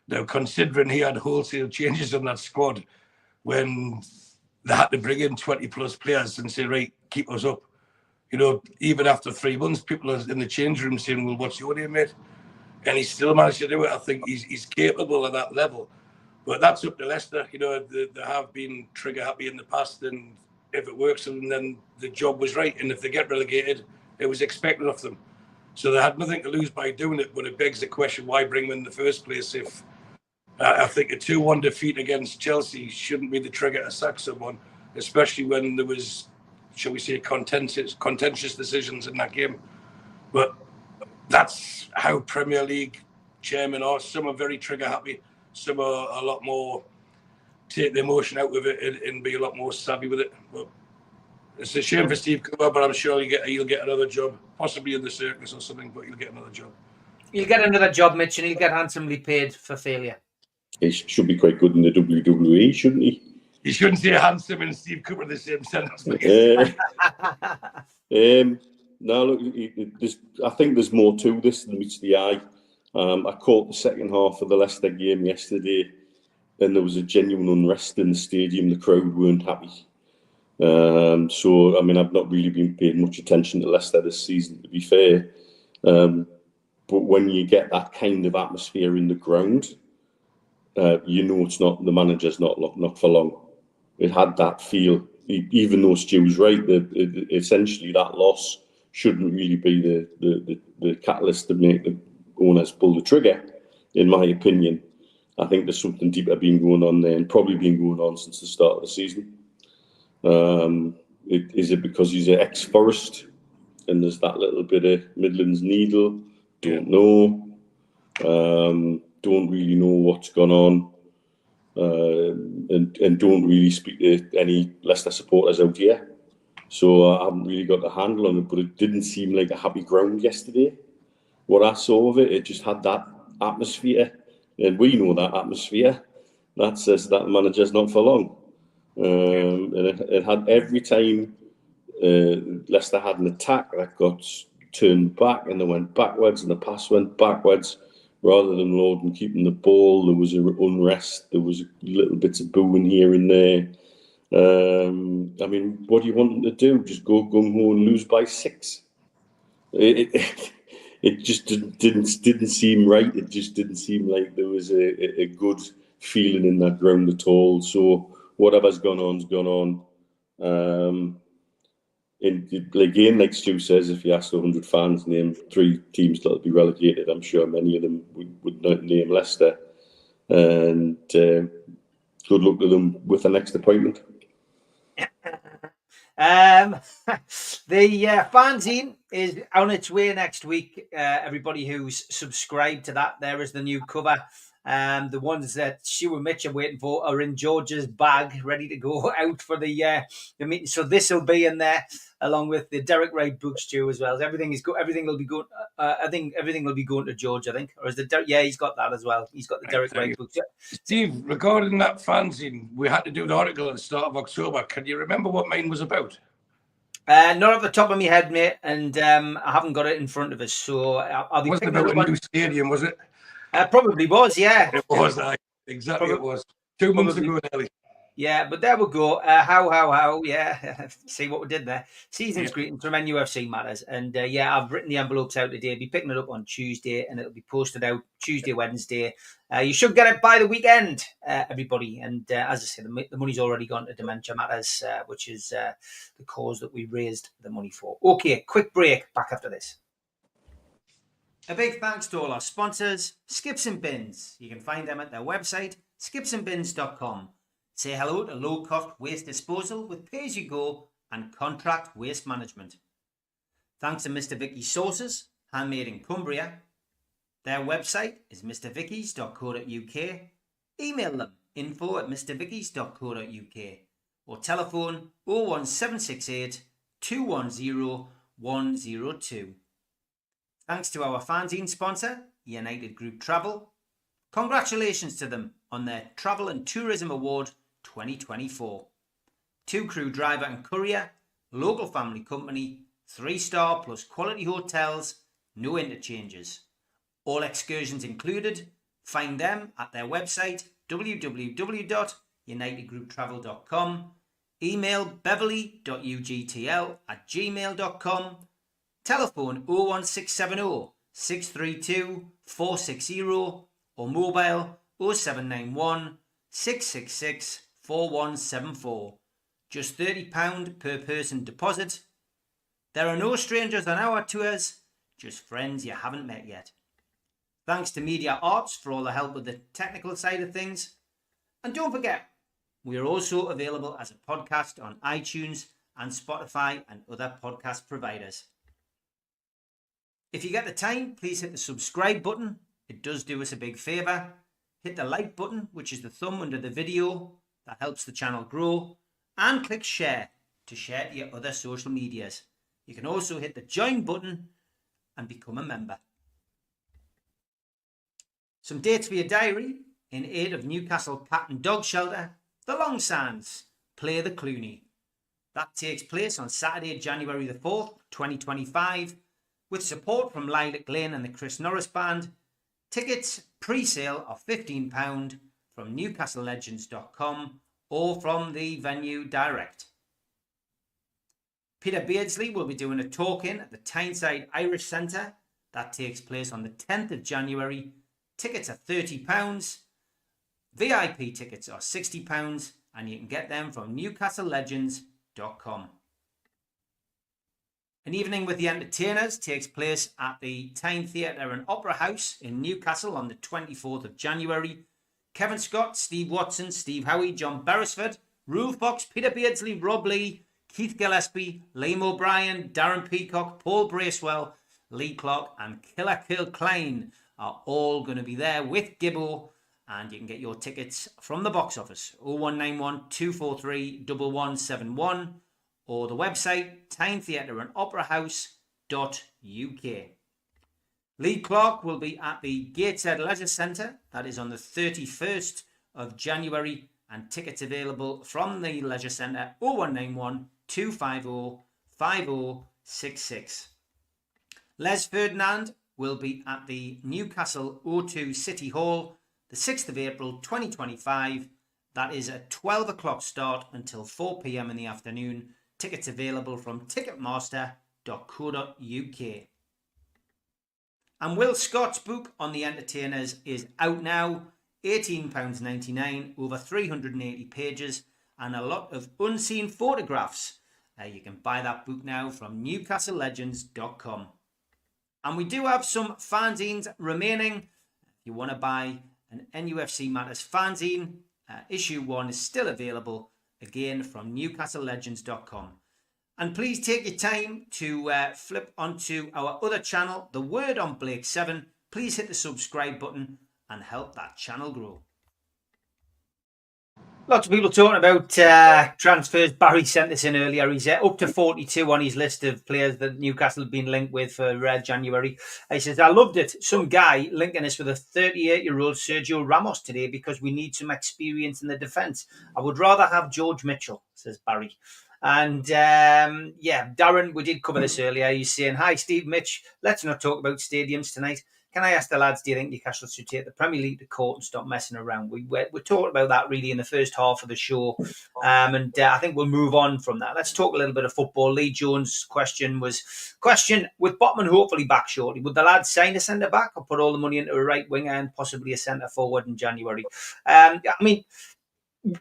Now, considering he had wholesale changes on that squad when they had to bring in 20 plus players and say, right, keep us up. You know, even after 3 months, people are in the change room saying, well, what's your name, mate? And he still managed to do it. I think he's capable of that level. But that's up to Leicester. You know, they have been trigger happy in the past, and if it works for them, then the job was right. And if they get relegated, it was expected of them. So they had nothing to lose by doing it. But it begs the question, why bring them in the first place? If I think a 2-1 defeat against Chelsea shouldn't be the trigger to sack someone, especially when there was, shall we say, contentious decisions in that game. But that's how Premier League chairmen are. Some are very trigger happy. Some are a lot more take the emotion out of it and be a lot more savvy with it. But it's a shame for Steve Cooper, but I'm sure he'll get another job, possibly in the circus or something, but he'll get another job. He'll get another job, Mitch, and he'll get handsomely paid for failure. He should be quite good in the WWE, shouldn't he? You shouldn't say handsome and Steve Cooper the same sentence. No, look, I think there's more to this than meets the eye. I caught the second half of the Leicester game yesterday, and there was a genuine unrest in the stadium. The crowd weren't happy. So, I mean, I've not really been paying much attention to Leicester this season, to be fair. But when you get that kind of atmosphere in the ground, you know it's not, the manager's not for long. It had that feel, even though Stu's right, that essentially that loss shouldn't really be the catalyst to make the owners pull the trigger, in my opinion. I think there's something deeper been going on there, and probably been going on since the start of the season. Is it because he's an ex-Forest and there's that little bit of Midlands needle? Don't know. Don't really know what's gone on. And don't really speak to any Leicester supporters out here. So I haven't really got a handle on it, but it didn't seem like a happy ground yesterday. What I saw of it, it just had that atmosphere. And we know that atmosphere. That says that manager's not for long. And it had every time Leicester had an attack that got turned back and they went backwards and the pass went backwards rather than Lord and keeping the ball. There was an unrest. There was little bits of booing here and there. I mean, what do you want them to do? Just go gung-ho and lose by 6? It just didn't seem right. It just didn't seem like there was a good feeling in that ground at all. So whatever's gone on's gone on. Again, like Stu says, if you asked 100 fans, name 3 teams that'll be relegated, I'm sure many of them would not name Leicester. And good luck to them with the next appointment. The fanzine is on its way next week. Everybody who's subscribed to that, there is the new cover. The ones that Stu and Mitch are waiting for are in George's bag, ready to go out for the meeting. So this will be in there along with the Derek Wright book, Stu, as well. Everything will be going. I think everything will be going to George. I think, or is the he's got that as well. He's got the Derek Wright book. Steve, regarding that fanzine, we had to do the article at the start of October. Can you remember what mine was about? Not off the top of my head, mate, and I haven't got it in front of us. So I'll be wasn't picking about up a new stadium, was it? Probably was, yeah. It was, exactly. It was 2 months ago, nearly. Yeah, but there we go. How? Yeah, see what we did there. Season's greetings from NUFC Matters, and I've written the envelopes out today. I'll be picking it up on Tuesday, and it'll be posted out Tuesday, Wednesday. You should get it by the weekend, everybody. And as I said, the money's already gone to Dementia Matters, which is the cause that we raised the money for. Okay, quick break. Back after this. A big thanks to all our sponsors, Skips and Bins. You can find them at their website, skipsandbins.com. Say hello to low-cost waste disposal with pay-as-you-go and contract waste management. Thanks to Mr. Vicky's Sauces, handmade in Cumbria. Their website is mrvickies.co.uk. Email them info@mrvickies.co.uk or telephone 01768 210 102. Thanks to our fanzine sponsor, United Group Travel. Congratulations to them on their Travel and Tourism Award 2024. 2-crew driver and courier, local family company, 3-star plus quality hotels, no interchanges. All excursions included. Find them at their website www.unitedgrouptravel.com. Email beverly.ugtl@gmail.com. Telephone 01670 632 460 or mobile 0791 666 4174. just £30 per person deposit. There are no strangers on our tours, just friends you haven't met yet. Thanks to Media Arts for all the help with the technical side of things. And don't forget, we are also available as a podcast on iTunes and Spotify and other podcast providers. If you get the time, please hit the subscribe button. It does do us a big favour. Hit the like button, which is the thumb under the video. That helps the channel grow. And click share to share to your other social medias. You can also hit the join button and become a member. Some dates for your diary. In aid of Newcastle Cat and Dog Shelter, the Long Sands play the Clooney. That takes place on Saturday, January the 4th, 2025, with support from Lilac Lane and the Chris Norris Band. Tickets pre-sale are £15 from newcastlelegends.com or from the venue direct. Peter Beardsley will be doing a talk-in at the Tyneside Irish Centre. That takes place on the 10th of January. Tickets are £30. VIP tickets are £60 and you can get them from newcastlelegends.com. An evening with the entertainers takes place at the Tyne Theatre and Opera House in Newcastle on the 24th of January. Kevin Scott, Steve Watson, Steve Howie, John Beresford, Rule Fox, Peter Beardsley, Rob Lee, Keith Gillespie, Liam O'Brien, Darren Peacock, Paul Bracewell, Lee Clark and Killer Kill Klein are all going to be there with Gibbo. And you can get your tickets from the box office, 0191 243 1171, or the website, tynetheatreandoperahouse.uk. Lee Clark will be at the Gateshead Leisure Centre. That is on the 31st of January, and tickets available from the Leisure Centre, 0191 250 5066. Les Ferdinand will be at the Newcastle O2 City Hall, the 6th of April 2025. That is a 12 o'clock start until 4 p.m. in the afternoon. Tickets available from ticketmaster.co.uk. And Will Scott's book on the entertainers is out now. £18.99, over 380 pages and a lot of unseen photographs. You can buy that book now from newcastlelegends.com. And we do have some fanzines remaining. If you want to buy an NUFC Matters fanzine, issue 1 is still available, again from newcastlelegends.com. And please take your time to flip onto our other channel, The Word on Blake 7. Please hit the subscribe button and help that channel grow. Lots of people talking about transfers. Barry sent this in earlier. He's up to 42 on his list of players that Newcastle have been linked with for January. He says, I loved it. Some guy linking us with a 38-year-old Sergio Ramos today because we need some experience in the defence. I would rather have George Mitchell, says Barry. And Darren, we did cover this earlier. He's saying, hi, Steve, Mitch. Let's not talk about stadiums tonight. Can I ask the lads, do you think Newcastle should take the Premier League to court and stop messing around? We talked about that really in the first half of the show. I think we'll move on from that. Let's talk a little bit of football. Lee Jones' question with Botman hopefully back shortly. Would the lads sign a centre-back or put all the money into a right winger and possibly a centre-forward in January?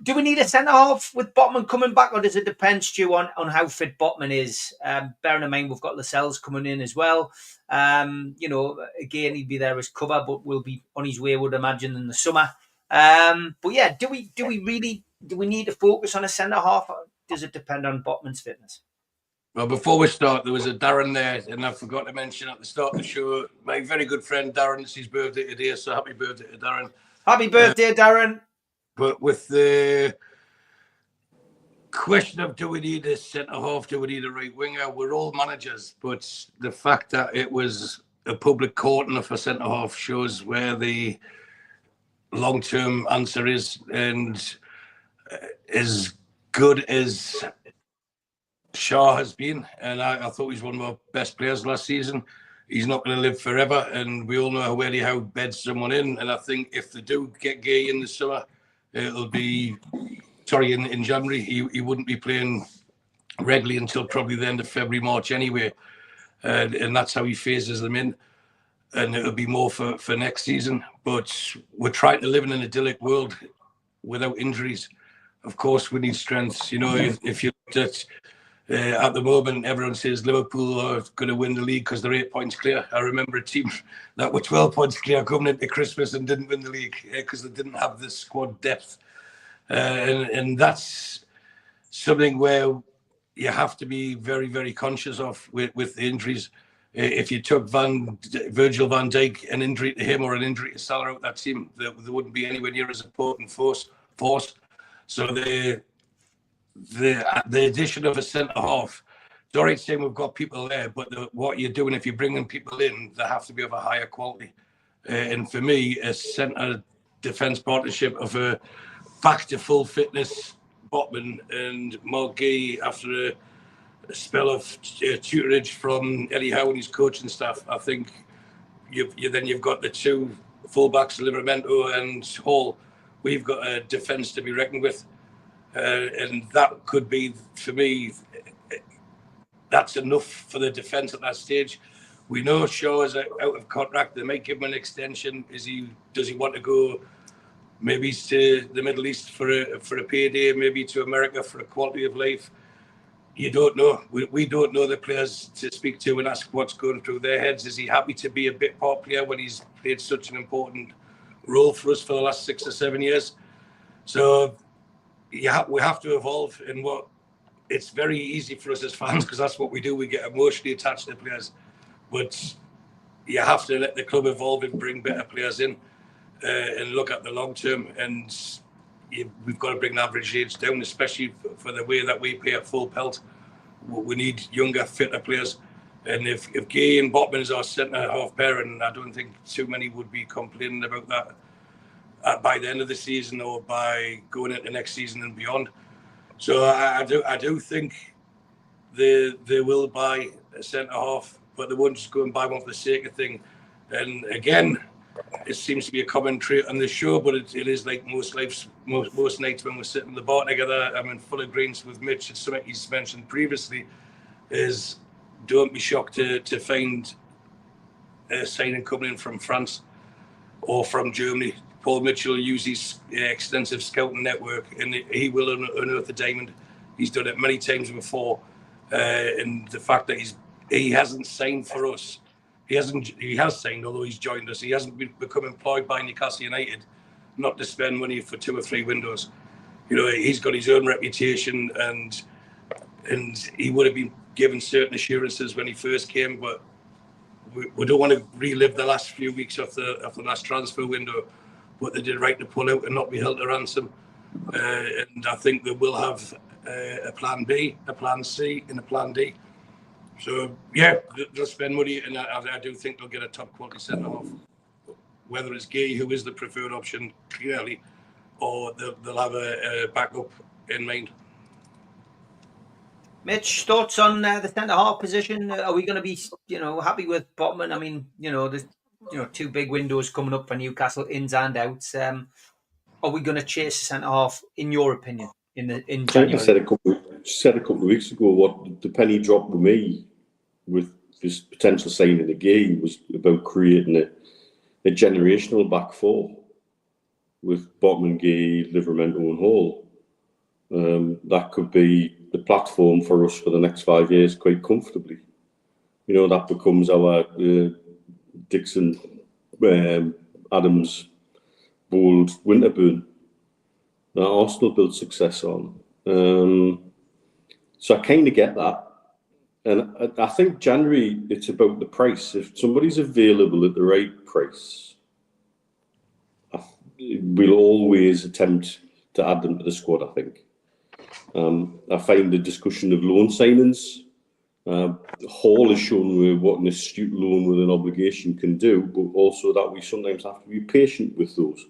Do we need a centre-half with Botman coming back, or does it depend, Stu, on how fit Botman is? Bearing in mind we've got Lascelles coming in as well. Again, he'd be there as cover, but will be on his way, I would imagine, in the summer. Do we need to focus on a centre-half, or does it depend on Botman's fitness? Well, before we start, there was a Darren there, and I forgot to mention at the start of the show, my very good friend Darren, it's his birthday today, so happy birthday to Darren. Happy birthday, Darren. But with the question of do we need a centre-half, do we need a right winger, we're all managers. But the fact that it was a public corner for centre-half shows where the long-term answer is. And as good as Shaw has been, and I thought he was one of our best players last season, he's not going to live forever. And we all know how beds someone in. And I think if they do get Gay in the summer, it'll be, in January, he wouldn't be playing regularly until probably the end of February, March anyway. And that's how he phases them in. And it'll be more for next season. But we're trying to live in an idyllic world without injuries. of course, we need strengths. You know, if you looked at the moment, everyone says Liverpool are going to win the league because they're 8 points clear. I remember a team that were 12 points clear coming into Christmas and didn't win the league because they didn't have the squad depth. And that's something where you have to be very, very conscious of with the injuries. If you took Virgil van Dijk, an injury to him or an injury to Salah out that team, they wouldn't be anywhere near as important force. So the addition of a centre half, it's all right saying we've got people there, but what you're doing if you're bringing people in, they have to be of a higher quality. And for me, a centre defence partnership of a back to full fitness Botman and Mark Gay after a spell of tutorage from Eddie Howe and his coaching staff, I think you've got the two fullbacks, Livramento and Hall. We've got a defence to be reckoned with. And that could be, for me, that's enough for the defence at that stage. We know Shaw is out of contract. They might give him an extension. Does he want to go maybe to the Middle East for a payday, maybe to America for a quality of life? You don't know. We don't know the players to speak to and ask what's going through their heads. Is he happy to be a bit part player when he's played such an important role for us for the last 6 or 7 years? So we have to evolve in what it's very easy for us as fans because that's what we do. We get emotionally attached to players, but you have to let the club evolve and bring better players in and look at the long term. And we've got to bring the average age down, especially for the way that we pay a full pelt. We need younger, fitter players. And if Gay and Botman is our centre half pair, and I don't think too many would be complaining about that by the end of the season or by going into next season and beyond. So I do think they will buy a centre half, but they won't just go and buy one for the sake of thing. And again, it seems to be a common trait on the show, but it is like most nights when we're sitting in the bar together. I'm in full agreement with Mitch. It's something he's mentioned previously, is don't be shocked to find a signing coming in from France or from Germany. Paul Mitchell uses his extensive scouting network, and he will unearth the diamond. He's done it many times before, and the fact that he hasn't signed for us, he has signed, although he's joined us. He hasn't become employed by Newcastle United, not to spend money for 2 or 3 windows. You know, he's got his own reputation, and he would have been given certain assurances when he first came, but we don't want to relive the last few weeks of the last transfer window. But they did right to pull out and not be held to ransom. And I think they will have a plan B, a plan C, and a plan D. So, yeah, they'll spend money, and I do think they'll get a top quality centre half. Whether it's Gay, who is the preferred option, clearly, or they'll have a backup in mind. Mitch, thoughts on the centre half position? Are we going to be, happy with Botman? I mean, there's 2 big windows coming up for Newcastle, ins and outs. Are we going to chase a centre half, in your opinion, in January? I said a couple of weeks ago what the penny dropped with me with this potential signing of Gay was about creating a generational back four with Botman, Gay, Livramento and Hall. That could be the platform for us for the next 5 years quite comfortably. That becomes our Dixon, Adams, Bold, Winterburn that Arsenal built success on. So I kind of get that. And I think January, it's about the price. If somebody's available at the right price, we'll always attempt to add them to the squad, I think. I find the discussion of loan signings, Hall has shown what an astute loan with an obligation can do, but also that we sometimes have to be patient with those.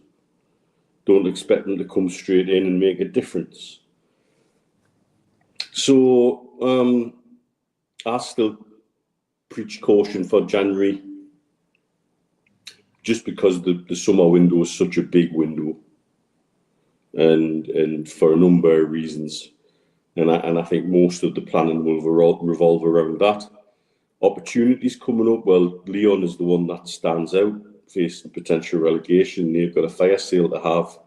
Don't expect them to come straight in and make a difference. So I still preach caution for January, just because the summer window is such a big window, and for a number of reasons. And I think most of the planning will revolve around that. Opportunities coming up, well, Lyon is the one that stands out, facing potential relegation. They've got a fire sale to have.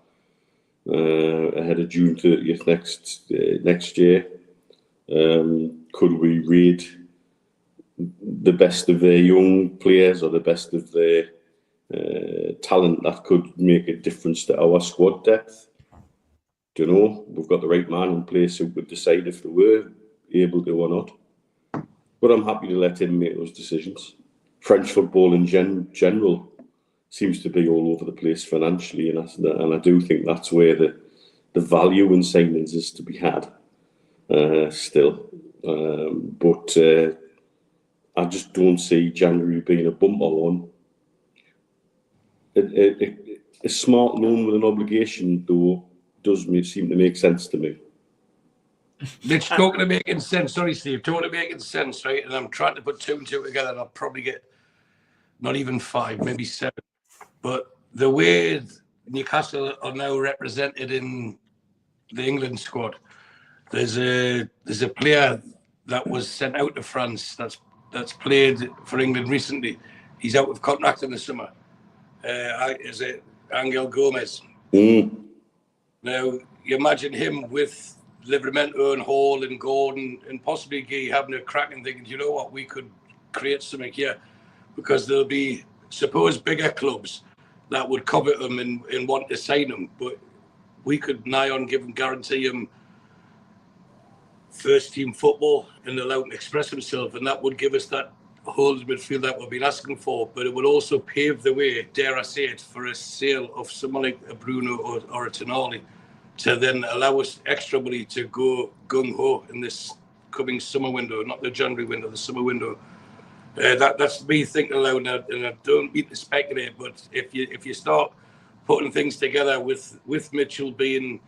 ahead of June 30th next year. Could we raid the best of their young players or the best of their talent that could make a difference to our squad depth? Do you know? We've got the right man in place who would decide if they were able to or not. But I'm happy to let him make those decisions. French football in general seems to be all over the place financially, and I do think that's where the value in signings is to be had still. But I just don't see January being a bumper one. A smart loan with an obligation, though, does seem to make sense to me. It's totally making sense. Sorry, Steve. Totally making sense, right? And I'm trying to put 2 and 2 together, and I'll probably get not even 5, maybe 7. But the way Newcastle are now represented in the England squad, there's a player that was sent out to France that's played for England recently. He's out of contract in the summer. Is it Angel Gomez? Now, you imagine him with Livramento and Hall and Gordon and possibly Guy having a crack and thinking, you know what, we could create something here, because there'll be, suppose, bigger clubs that would covet them and want to sign them, but we could nigh on guarantee him first team football and allow him to express himself, and that would give us that holding midfield that we've been asking for. But it would also pave the way, dare I say it, for a sale of someone like a Bruno or a Tonali, to then allow us extra money to go gung-ho in this coming summer window, not the January window, the summer window. That's me thinking aloud, and I don't mean to speculate, but if you start putting things together with Mitchell being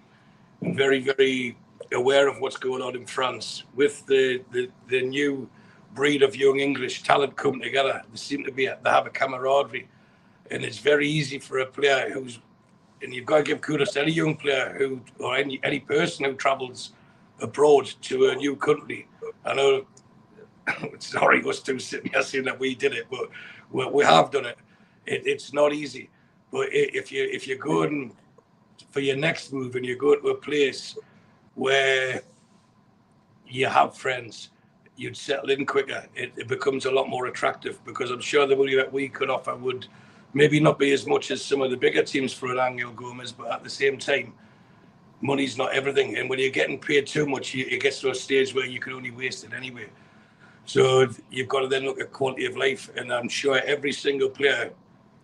very, very aware of what's going on in France, with the new breed of young English talent coming together, they have a camaraderie, and it's very easy for a player who's, and you've got to give kudos to any young player who, or any person who travels abroad to a new country. I know, sorry, us two sitting here saying that we did it, but we have done it. It's not easy, but if you're going for your next move and you go to a place where you have friends, you'd settle in quicker. It becomes a lot more attractive, because I'm sure the money that we could offer would maybe not be as much as some of the bigger teams for an Angel Gomez, but at the same time, money's not everything. And when you're getting paid too much, it gets to a stage where you can only waste it anyway. So you've got to then look at quality of life. And I'm sure every single player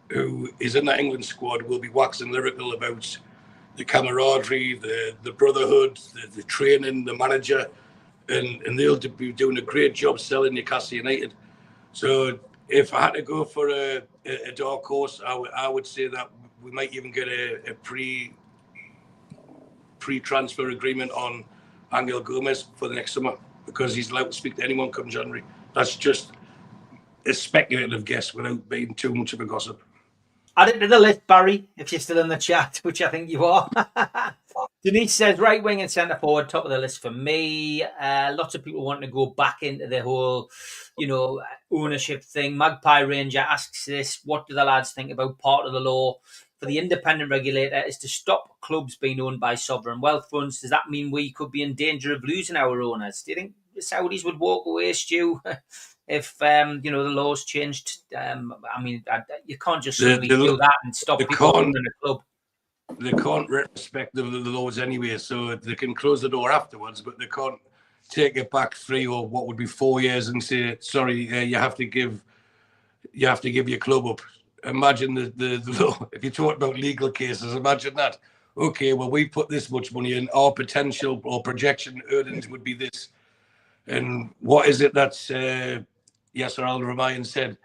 who is in that England squad will be waxing lyrical about the camaraderie, the brotherhood, the training, the manager, and they'll be doing a great job selling Newcastle United. So if I had to go for a dark horse, I would say that we might even get a pre-transfer agreement on Angel Gomez for the next summer, because he's allowed to speak to anyone come January. That's just a speculative guess without being too much of a gossip. Add it to the list, Barry, if you're still in the chat, which I think you are. Denise says right wing and centre forward, top of the list for me. Lots of people want to go back into the whole, ownership thing. Magpie Ranger asks this: what do the lads think about part of the law for the independent regulator is to stop clubs being owned by sovereign wealth funds? Does that mean we could be in danger of losing our owners? Do you think the Saudis would walk away, Stu, if the laws changed? You can't just suddenly do that and stop people owning a club. They can't respect the laws anyway, so they can close the door afterwards, but they can't take it back 3 or what would be 4 years and say, sorry, you have to give your club up. Imagine the law. If you talk about legal cases, imagine that. Okay, well, we put this much money in, our potential or projection earnings would be this. And what is it that Yasser Al-Rumayyan said?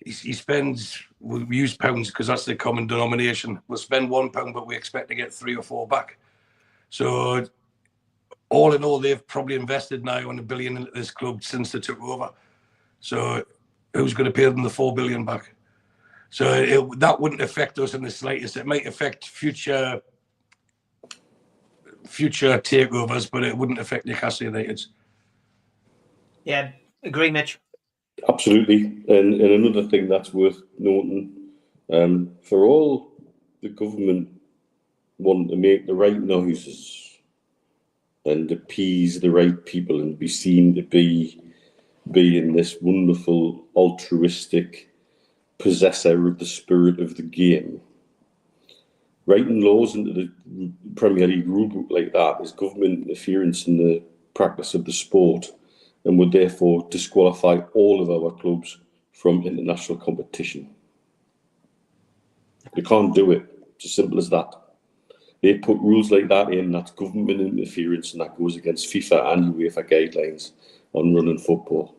He spends, we use pounds because that's the common denomination. We'll spend £1, but we expect to get 3 or 4 back. So all in all, they've probably invested now on $1 billion into this club since they took over. So who's going to pay them the $4 billion back? So that wouldn't affect us in the slightest. It might affect future takeovers, but it wouldn't affect Newcastle United. Yeah, agree, Mitch. Absolutely. And another thing that's worth noting, for all the government wanting to make the right noises and appease the right people and be seen to be in this wonderful altruistic possessor of the spirit of the game. Writing laws into the Premier League rulebook like that is government interference in the practice of the sport and would therefore disqualify all of our clubs from international competition. They can't do it. It's as simple as that. They put rules like that in, that's government interference, and that goes against FIFA and UEFA guidelines on running football.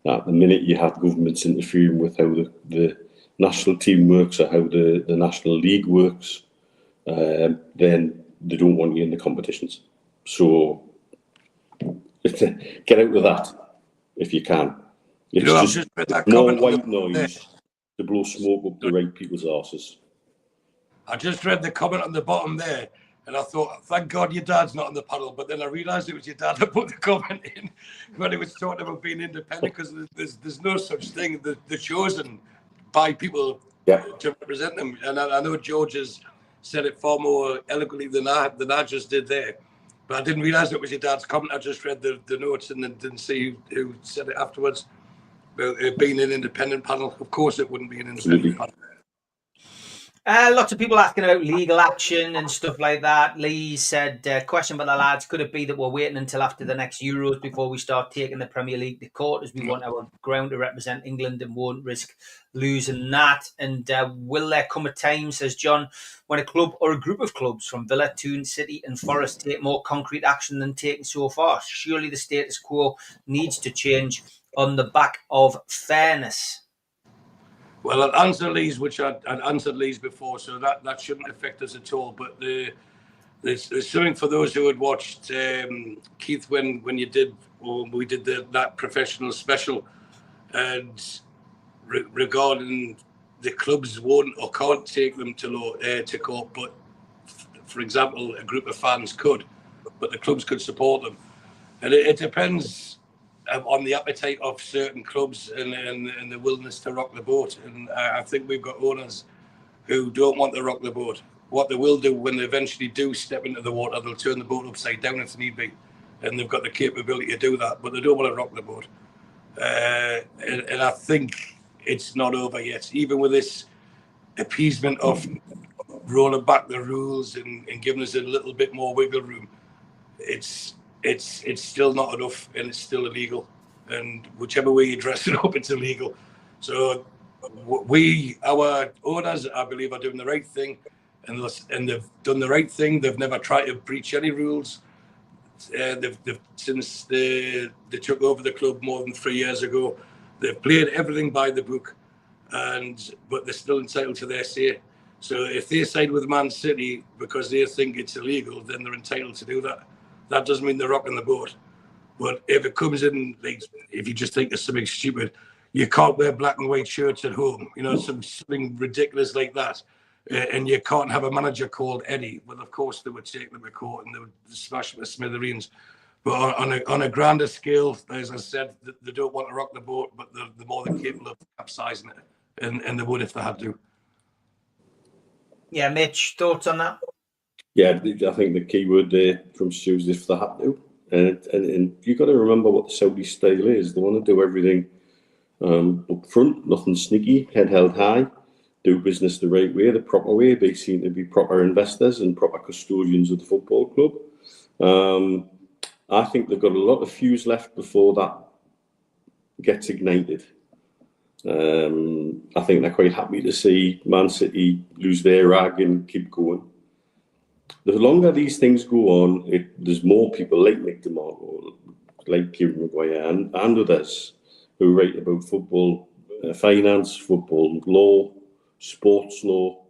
Now, the minute you have governments interfering with how the national team works or how the National League works, then they don't want you in the competitions. So get out of that if you can. It's just more white noise to blow smoke up the right people's arses. I just read the comment on the bottom there, and I thought, thank God your dad's not on the panel. But then I realised it was your dad that put the comment in when he was talking about being independent, because there's no such thing. They're chosen by people to represent them. And I know George has said it far more eloquently than I just did there. But I didn't realise it was your dad's comment. I just read the notes and then didn't see who said it afterwards. About it being an independent panel. Of course it wouldn't be an independent panel. Lots of people asking about legal action and stuff like that. Lee said, question by the lads, could it be that we're waiting until after the next Euros before we start taking the Premier League to court, as we want our ground to represent England and won't risk losing that? And will there come a time, says John, when a club or a group of clubs from Villa, Tyne, City and Forest take more concrete action than taken so far? Surely the status quo needs to change on the back of fairness. Well, I'd answer Lee's, which I'd answered Lee's before, so that shouldn't affect us at all. But there's something for those who had watched Keith when we did that professional special, and regarding the clubs won't or can't take them to court, but for example, a group of fans could, but the clubs could support them, and it depends on the appetite of certain clubs and the willingness to rock the boat. And I think we've got owners who don't want to rock the boat. What they will do when they eventually do step into the water, they'll turn the boat upside down if need be, and they've got the capability to do that, but they don't want to rock the boat. And I think it's not over yet, even with this appeasement of rolling back the rules and giving us a little bit more wiggle room. It's still not enough, and it's still illegal. And whichever way you dress it up, it's illegal. So our owners, I believe, are doing the right thing, and they've done the right thing. They've never tried to breach any rules. Since they took over the club more than 3 years ago, they've played everything by the book, but they're still entitled to their say. So if they side with Man City because they think it's illegal, then they're entitled to do that. That doesn't mean they're rocking the boat. But if it comes in, like, if you just think of something stupid, you can't wear black and white shirts at home, something ridiculous like that. And you can't have a manager called Eddie. Well, of course, they would take them to court and they would smash them to smithereens. But on a grander scale, as I said, they don't want to rock the boat, but they're more than capable of capsizing it. And they would if they had to. Yeah, Mitch, thoughts on that? Yeah, I think the key word there from Stu is if they had to. And you've got to remember what the Saudi style is. They want to do everything up front, nothing sneaky, head held high, do business the right way, the proper way. They seem to be proper investors and proper custodians of the football club. I think they've got a lot of fuse left before that gets ignited. I think they're quite happy to see Man City lose their rag and keep going. The longer these things go on, there's more people like Nick DeMarco, like Kieran Maguire, and others who write about football finance, football law, sports law.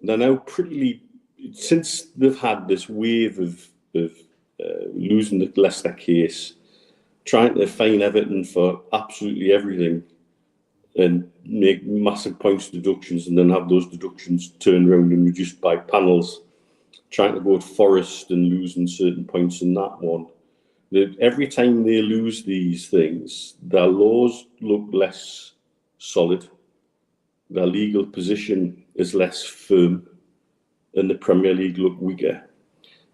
They're now since they've had this wave of losing the Leicester case, trying to fine Everton for absolutely everything and make massive points deductions and then have those deductions turned around and reduced by panels, trying to go at Forest and losing certain points in that one. Every time they lose these things, their laws look less solid. Their legal position is less firm. and the Premier League look weaker.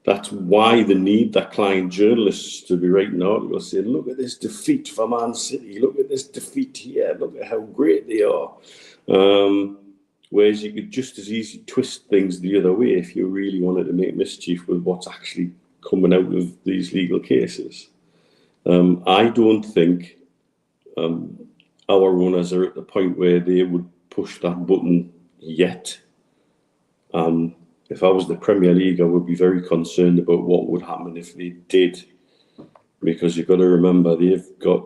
That's why the need that client journalists to be writing articles saying, look at this defeat for Man City, look at this defeat here, look at how great they are. Whereas you could just as easily twist things the other way if you really wanted to make mischief with what's actually coming out of these legal cases. I don't think our owners are at the point where they would push that button yet. If I was the Premier League, I would be very concerned about what would happen if they did, because you've got to remember they've got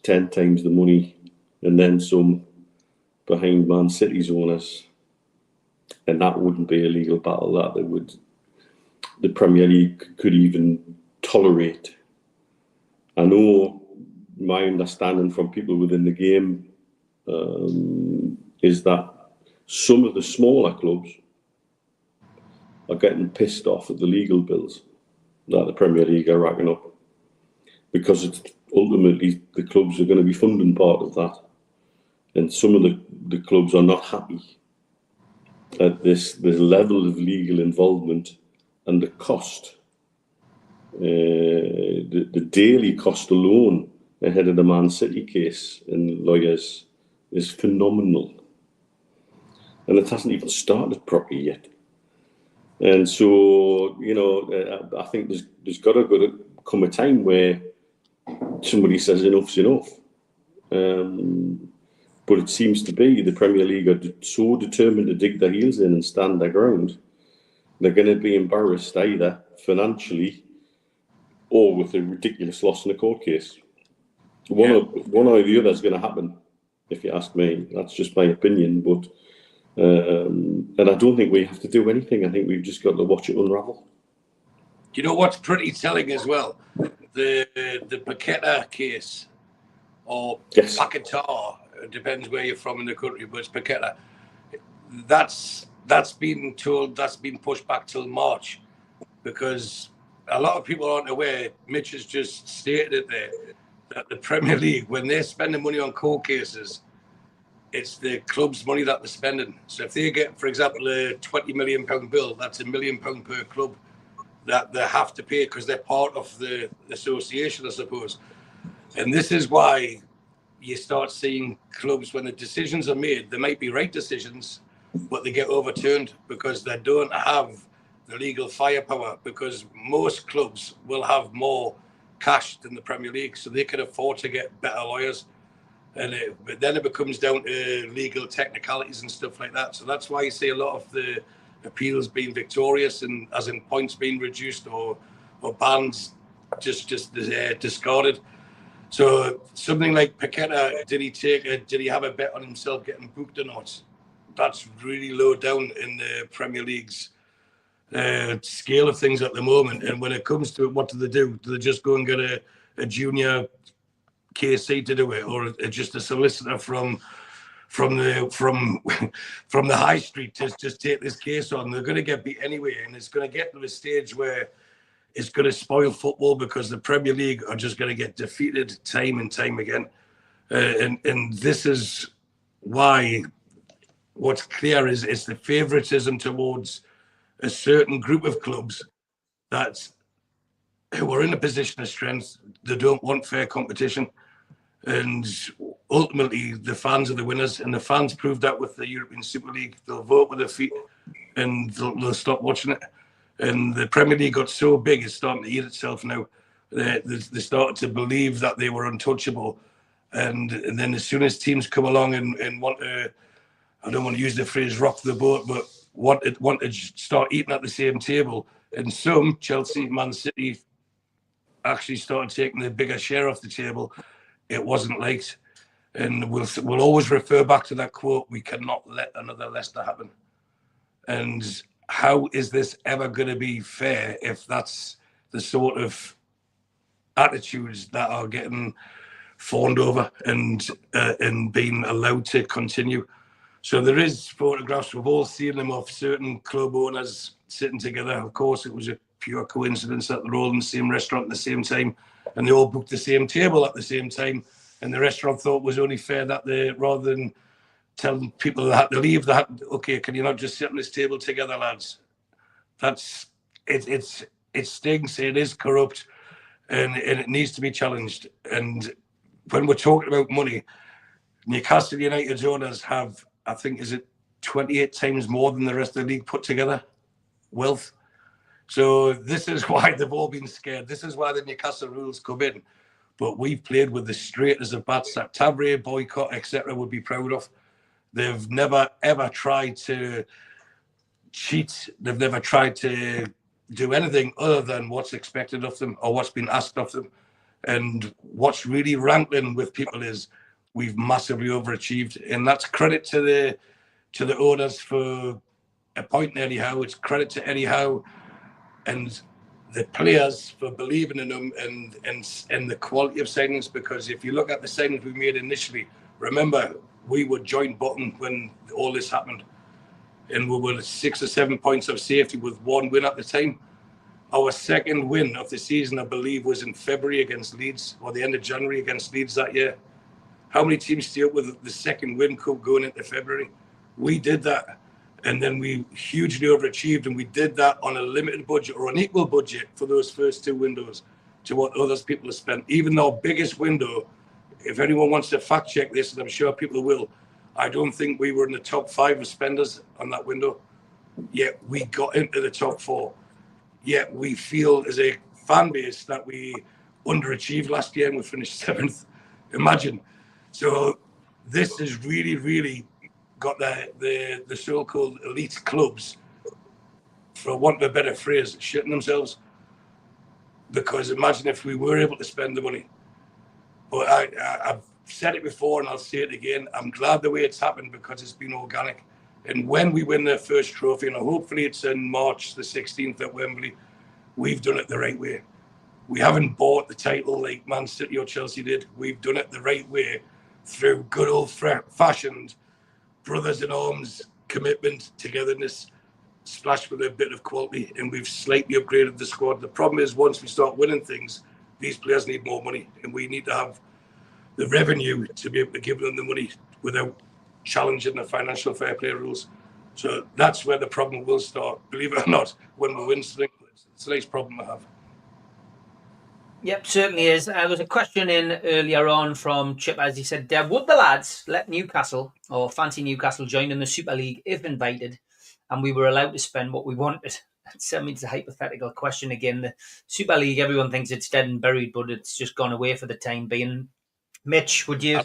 10 times the money and then some behind Man City's owners, and that wouldn't be a legal battle that the Premier League could even tolerate. I know my understanding from people within the game is that some of the smaller clubs are getting pissed off at the legal bills that the Premier League are racking up, because it's ultimately the clubs are going to be funding part of that. And some of the clubs are not happy at this level of legal involvement and the cost. The daily cost alone ahead of the Man City case and lawyers is phenomenal. And it hasn't even started properly yet. And so, I think there's got to come a time where somebody says enough's enough. But it seems to be the Premier League are so determined to dig their heels in and stand their ground, they're going to be embarrassed either financially or with a ridiculous loss in a court case. One or the other is going to happen, if you ask me. That's just my opinion. But and I don't think we have to do anything. I think we've just got to watch it unravel. You know what's pretty telling as well? The Paqueta case, or yes. Paqueta, it depends where you're from in the country, but it's Paqueta. That's been pushed back till March, because a lot of people aren't aware. Mitch has just stated it there, that the Premier League, when they're spending money on court cases, it's the club's money that they're spending. So if they get, for example, a £20 million bill, that's £1 million per club that they have to pay, because they're part of the association, I suppose. And this is why you start seeing clubs, when the decisions are made, they might be right decisions, but they get overturned because they don't have the legal firepower, because most clubs will have more cash than the Premier League, so they can afford to get better lawyers. But then it becomes down to legal technicalities and stuff like that. So that's why you see a lot of the appeals being victorious, and as in points being reduced or bans just discarded. So something like Paqueta, did he have a bet on himself getting booked or not? That's really low down in the Premier League's scale of things at the moment. And when it comes to it, what do? Do they just go and get a junior KC to do it, or just a solicitor from the high street to just take this case on? They're going to get beat anyway, and it's going to get to a stage where it's going to spoil football, because the Premier League are just going to get defeated time and time again. And this is why what's clear is it's the favouritism towards a certain group of clubs who are in a position of strength. They don't want fair competition. And ultimately, the fans are the winners, and the fans proved that with the European Super League. They'll vote with their feet, and they'll stop watching it. And the Premier League got so big, it's starting to eat itself now. They started to believe that they were untouchable. And then as soon as teams come along and want to, I don't want to use the phrase rock the boat, but want to start eating at the same table. And some, Chelsea, Man City, actually started taking the bigger share off the table. It wasn't liked. And we'll always refer back to that quote, we cannot let another Leicester happen. And how is this ever going to be fair if that's the sort of attitudes that are getting fawned over and being allowed to continue? So there is photographs, we've all seen them, of certain club owners sitting together. Of course, it was a pure coincidence that they're all in the same restaurant at the same time, and they all booked the same table at the same time. And the restaurant thought it was only fair that they, rather than telling people they had to leave. That okay, can you not just sit on this table together, lads? That's it. It stinks. It is corrupt, and it needs to be challenged. And when we're talking about money, Newcastle United's owners have, I think, is it 28 times more than the rest of the league put together, wealth. So this is why they've all been scared. This is why the Newcastle rules come in. But we've played with the straightest of bats that Tabre, boycott, etc. would be proud of. They've never, ever tried to cheat. They've never tried to do anything other than what's expected of them or what's been asked of them. And what's really rankling with people is we've massively overachieved. And that's credit to the owners for appointing Eddie Howe. It's credit to Eddie Howe and the players for believing in them and the quality of signings, because if you look at the signings we made initially, remember, we were joint bottom when all this happened. And we were 6 or 7 points of safety with one win at the time. Our second win of the season, I believe, was in February against Leeds, or the end of January against Leeds that year. How many teams stay up with the second win cup going into February? We did that. And then we hugely overachieved, and we did that on a limited budget or an equal budget for those first two windows to what others people have spent. Even our biggest window, if anyone wants to fact check this, and I'm sure people will, I don't think we were in the top 5 of spenders on that window. Yet we got into the top 4. Yet we feel as a fan base that we underachieved last year and we finished 7th. Imagine. So this has really, really got the so-called elite clubs, for want of a better phrase, shitting themselves. Because imagine if we were able to spend the money. But I've said it before and I'll say it again. I'm glad the way it's happened because it's been organic. And when we win the first trophy, and hopefully it's in March the 16th at Wembley, we've done it the right way. We haven't bought the title like Man City or Chelsea did. We've done it the right way through good old-fashioned brothers in arms, commitment, togetherness, splashed with a bit of quality, and we've slightly upgraded the squad. The problem is once we start winning things, these players need more money, and we need to have the revenue to be able to give them the money without challenging the financial fair play rules. So that's where the problem will start, believe it or not, when we win something. It's the next problem I have. Yep, certainly is. There was a question in earlier on from Chip, as he said, would the lads let Newcastle or fancy Newcastle join in the Super League if invited and we were allowed to spend what we wanted? It's a hypothetical question again. The Super League, everyone thinks it's dead and buried, but it's just gone away for the time being. Mitch, would you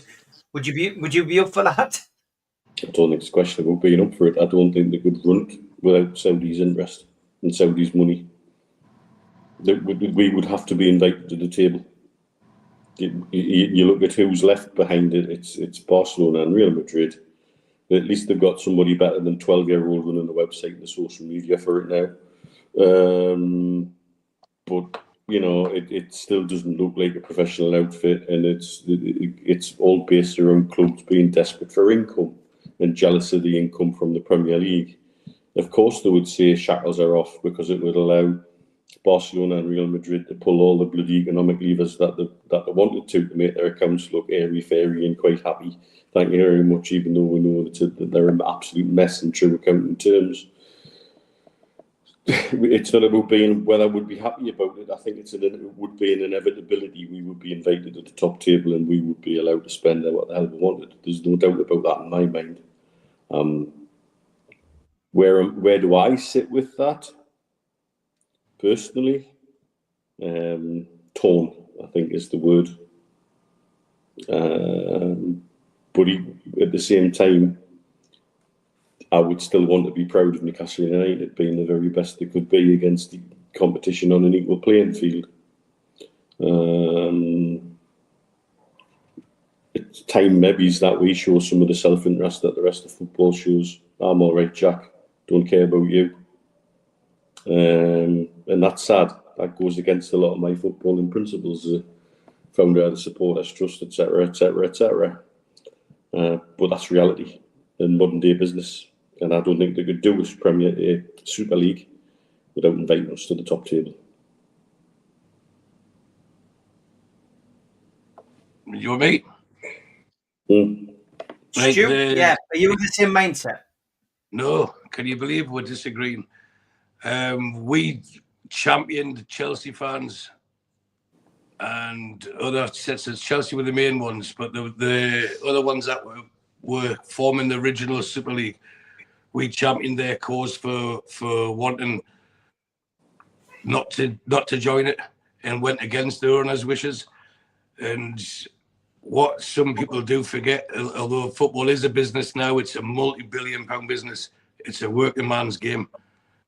be up for that? I don't think it's a question about being up for it. I don't think they could run it without Saudi's interest and Saudi's money. We would have to be invited to the table. You look at who's left behind it. It's Barcelona and Real Madrid. At least they've got somebody better than 12-year-old running the website and the social media for it now. But you know, it still doesn't look like a professional outfit, and it's all based around clubs being desperate for income and jealous of the income from the Premier League. Of course, they would say shackles are off because it would allow Barcelona and Real Madrid to pull all the bloody economic levers that they wanted to make their accounts look airy-fairy and quite happy. Thank you very much, even though we know that they're an absolute mess in true accounting terms. It's not about being whether I would be happy about it. I think it would be an inevitability. We would be invited to the top table and we would be allowed to spend what the hell we wanted. There's no doubt about that in my mind. Where do I sit with that? Personally, torn, I think is the word. But at the same time, I would still want to be proud of Newcastle United being the very best they could be against the competition on an equal playing field. It's time maybe that we show some of the self-interest that the rest of football shows. I'm all right, Jack. Don't care about you. And that's sad. That goes against a lot of my footballing principles, founder of the Supporters Trust, etc., etc., etc. But that's reality in modern day business, and I don't think they could do a Super League without inviting us to the top table. You and me? Like Stu, yeah, are you in the same mindset? No, can you believe we're disagreeing? We championed Chelsea fans and other sets of Chelsea were the main ones, but the other ones that were forming the original Super League, we championed their cause for wanting not to join it and went against the owners' wishes. And what some people do forget, although football is a business now, it's a multi-billion-pound business. It's a working man's game,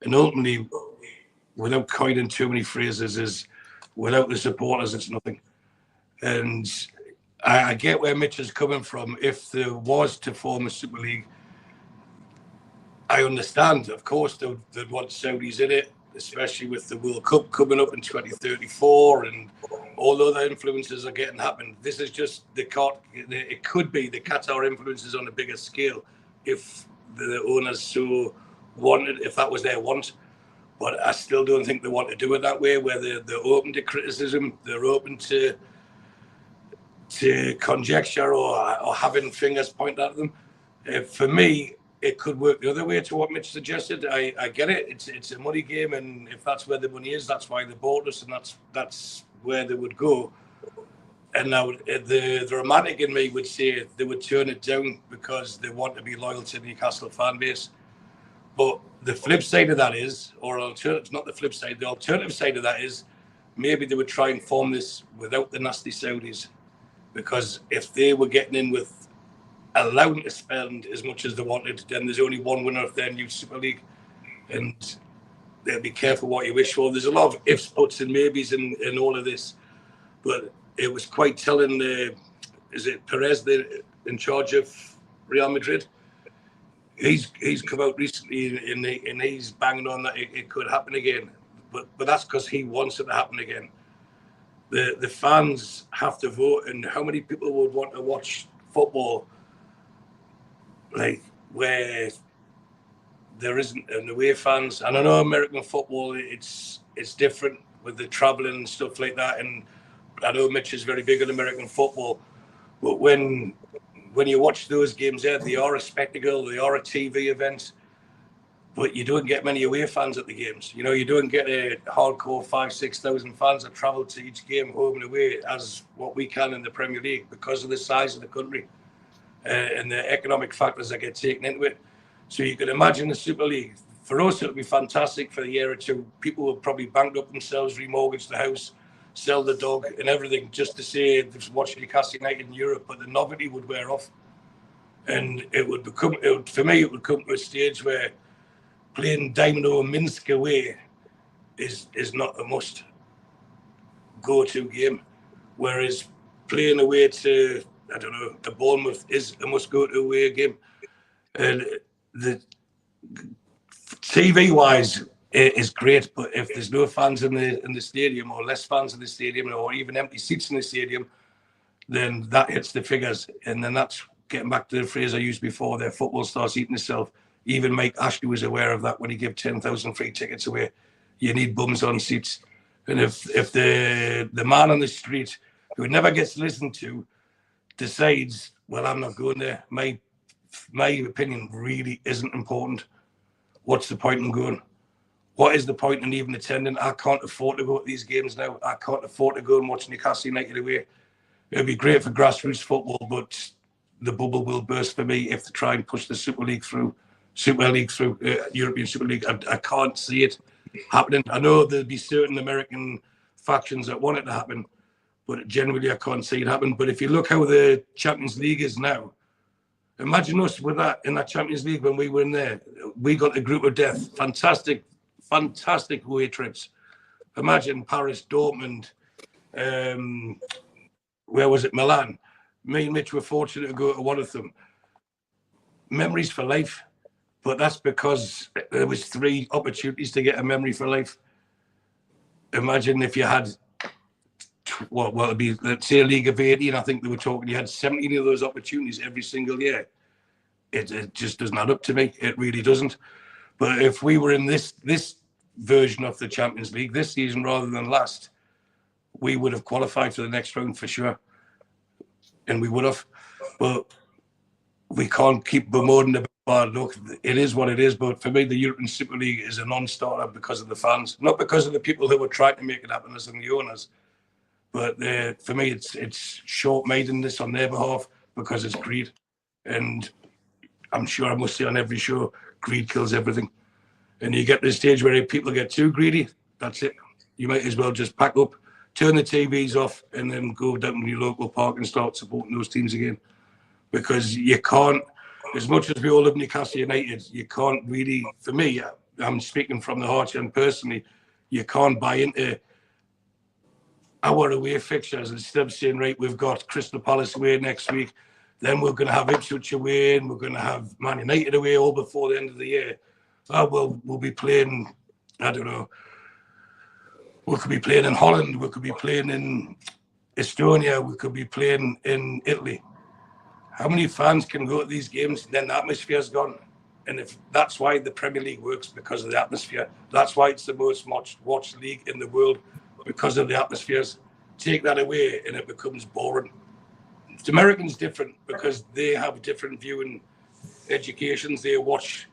and ultimately, without coining too many phrases, is without the supporters, it's nothing. And I get where Mitch is coming from. If there was to form a Super League, I understand. Of course, they'd want Saudis in it, especially with the World Cup coming up in 2034, and all other influences are getting happened. This is just it could be the Qatar influences on a bigger scale if the owners so wanted, if that was their want. But I still don't think they want to do it that way, where they're open to criticism, they're open to conjecture or having fingers pointed at them. For me, it could work the other way to what Mitch suggested. I get it. It's a money game, and if that's where the money is, that's why they bought us, and that's where they would go. And now the romantic in me would say they would turn it down because they want to be loyal to the Newcastle fan base. But the flip side of that is, or alternative, not the flip side, the alternative side of that is maybe they would try and form this without the nasty Saudis. Because if they were getting in with allowing to spend as much as they wanted, then there's only one winner of their new Super League. And they'll be careful what you wish for. There's a lot of ifs, buts, and maybes in all of this. But it was quite telling, is it Perez in charge of Real Madrid? He's come out recently and he's banging on that it could happen again. But that's because he wants it to happen again. The fans have to vote, and how many people would want to watch football like where there isn't an away fans? And I know American football, it's different with the traveling and stuff like that. And I know Mitch is very big on American football, but when you watch those games there, they are a spectacle, they are a TV event. But you don't get many away fans at the games. You know, you don't get a hardcore 5,000-6,000 fans that travel to each game home and away as what we can in the Premier League because of the size of the country and the economic factors that get taken into it. So you can imagine the Super League. For us, it'll be fantastic for a year or two. People will probably bank up themselves, remortgage the house, sell the dog and everything just to say they've watched Newcastle United in Europe. But the novelty would wear off. And it would come to a stage where playing Dynamo Minsk away is not a must go-to game, whereas playing away to the Bournemouth is a must go-to away game. And the TV-wise is great, but if there's no fans in the stadium or less fans in the stadium or even empty seats in the stadium, then that hits the figures, and then that's getting back to the phrase I used before: their football starts eating itself. Even Mike Ashley was aware of that when he gave 10,000 free tickets away. You need bums on seats. And if the man on the street who never gets listened to decides, well, I'm not going there, my opinion really isn't important, what's the point in going? What is the point in even attending? I can't afford to go to these games now. I can't afford to go and watch Newcastle United away. It would be great for grassroots football, but the bubble will burst for me if they try and push the Super League through European Super League. I can't see it happening. I know there'll be certain American factions that want it to happen, but generally I can't see it happen. But if you look how the Champions League is now, imagine us with that in that Champions League when we were in there. We got a group of death. Fantastic away trips. Imagine Paris, Dortmund, where was it, Milan. Me and Mitch were fortunate to go to one of them. Memories for life. But that's because there was 3 opportunities to get a memory for life. Imagine if you had, it'd be, let's say, a league of 18. I think they were talking, you had 17 of those opportunities every single year. It just doesn't add up to me. It really doesn't. But if we were in this version of the Champions League this season rather than last, we would have qualified for the next round for sure. And we would have. But we can't keep bemoaning about bad luck. It is what it is. But for me, the European Super League is a non-starter because of the fans, not because of the people who were trying to make it happen as the owners. But for me, it's short-mindedness on their behalf because it's greed. And I'm sure I must say on every show, greed kills everything. And you get to the stage where if people get too greedy, that's it. You might as well just pack up, turn the TVs off, and then go down to your local park and start supporting those teams again. Because you can't, as much as we all love Newcastle United, you can't really, for me, I'm speaking from the heart and personally, you can't buy into our away fixtures instead of saying, right, we've got Crystal Palace away next week, then we're going to have Ipswich away, and we're going to have Man United away all before the end of the year. We'll be playing, I don't know, we could be playing in Holland, we could be playing in Estonia, we could be playing in Italy. How many fans can go to these games? Then the atmosphere's gone. And if that's why the Premier League works, because of the atmosphere. That's why it's the most watched league in the world, because of the atmospheres. Take that away and it becomes boring. The Americans different because they have different viewing educations. They watch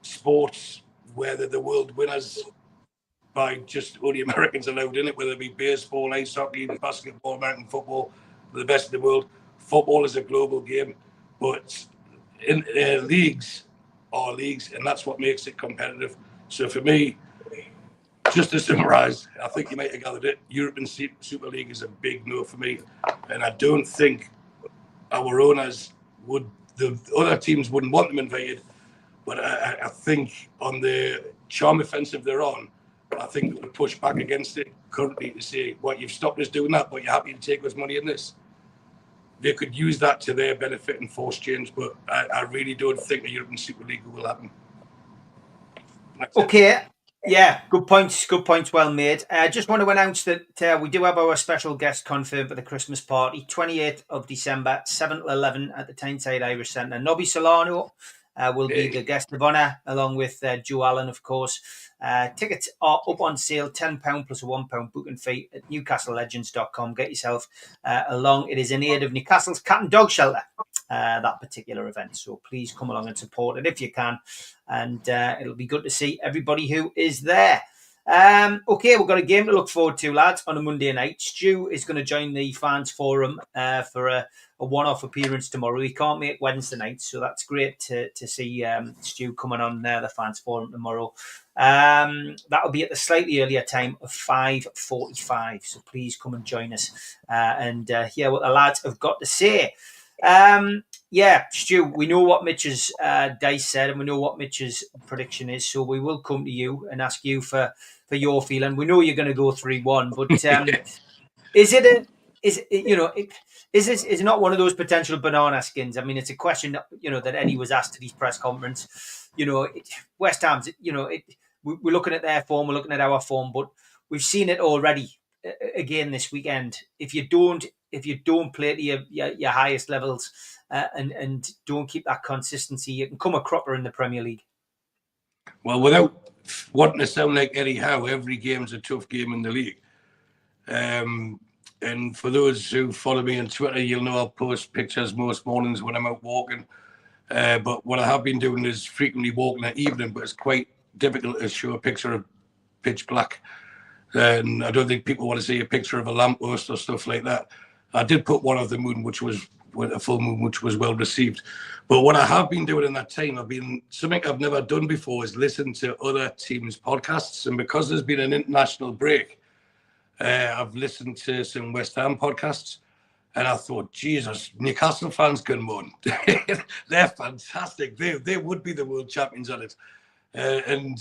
sports where they're the world winners by just only Americans allowed in it, whether it be baseball, ice hockey, basketball, American football, the best in the world. Football is a global game, but in leagues are leagues, and that's what makes it competitive. So for me, just to summarise, I think you might have gathered it, European Super League is a big no for me, and I don't think our owners would, the other teams wouldn't want them invited, but I think on the charm offensive they're on, I think they would push back against it currently to say, what, you've stopped us doing that, but you're happy to take us money in this? They could use that to their benefit and force change, but I really don't think the European Super League will happen. Okay, yeah, good points. Good points, well made. I just want to announce that we do have our special guest confirmed for the Christmas party, 28th of December, 7 to 11 at the Tyneside Irish Centre. Nobby Solano will be the guest of honour, along with Joe Allen, of course. Tickets are up on sale, £10 plus a £1 booking fee at newcastlelegends.com. Get yourself along. It is in aid of Newcastle's Cat and Dog Shelter, that particular event. So please come along and support it if you can. And it'll be good to see everybody who is there. Okay, we've got a game to look forward to, lads, on a Monday night. Stu is going to join the fans forum for a one-off appearance tomorrow. He can't make Wednesday night, so that's great to see Stu coming on the fans forum tomorrow. That'll be at the slightly earlier time of 5:45. So please come and join us and hear what the lads have got to say. Yeah, Stu, we know what Mitch's dice said, and we know what Mitch's prediction is. So we will come to you and ask you for your feeling. We know you're going to go 3-1, but is it not one of those potential banana skins? I mean, it's a question that, that Eddie was asked at his press conference. West Ham's, we're looking at their form, we're looking at our form, but we've seen it already again this weekend. If you don't play to your highest levels and don't keep that consistency, you can come a cropper in the Premier League. Well, without wanting to sound like Eddie Howe, every game's a tough game in the league. And for those who follow me on Twitter, you'll know I'll post pictures most mornings when I'm out walking. But what I have been doing is frequently walking at evening, but it's quite difficult to show a picture of pitch black. And I don't think people want to see a picture of a lamppost or stuff like that. I did put one of the moon, which was a full moon, which was well received. But what I have been doing in that time, something I've never done before is listen to other teams' podcasts. And because there's been an international break, I've listened to some West Ham podcasts, and I thought, Jesus, Newcastle fans can moan. They're fantastic. They would be the world champions at it. And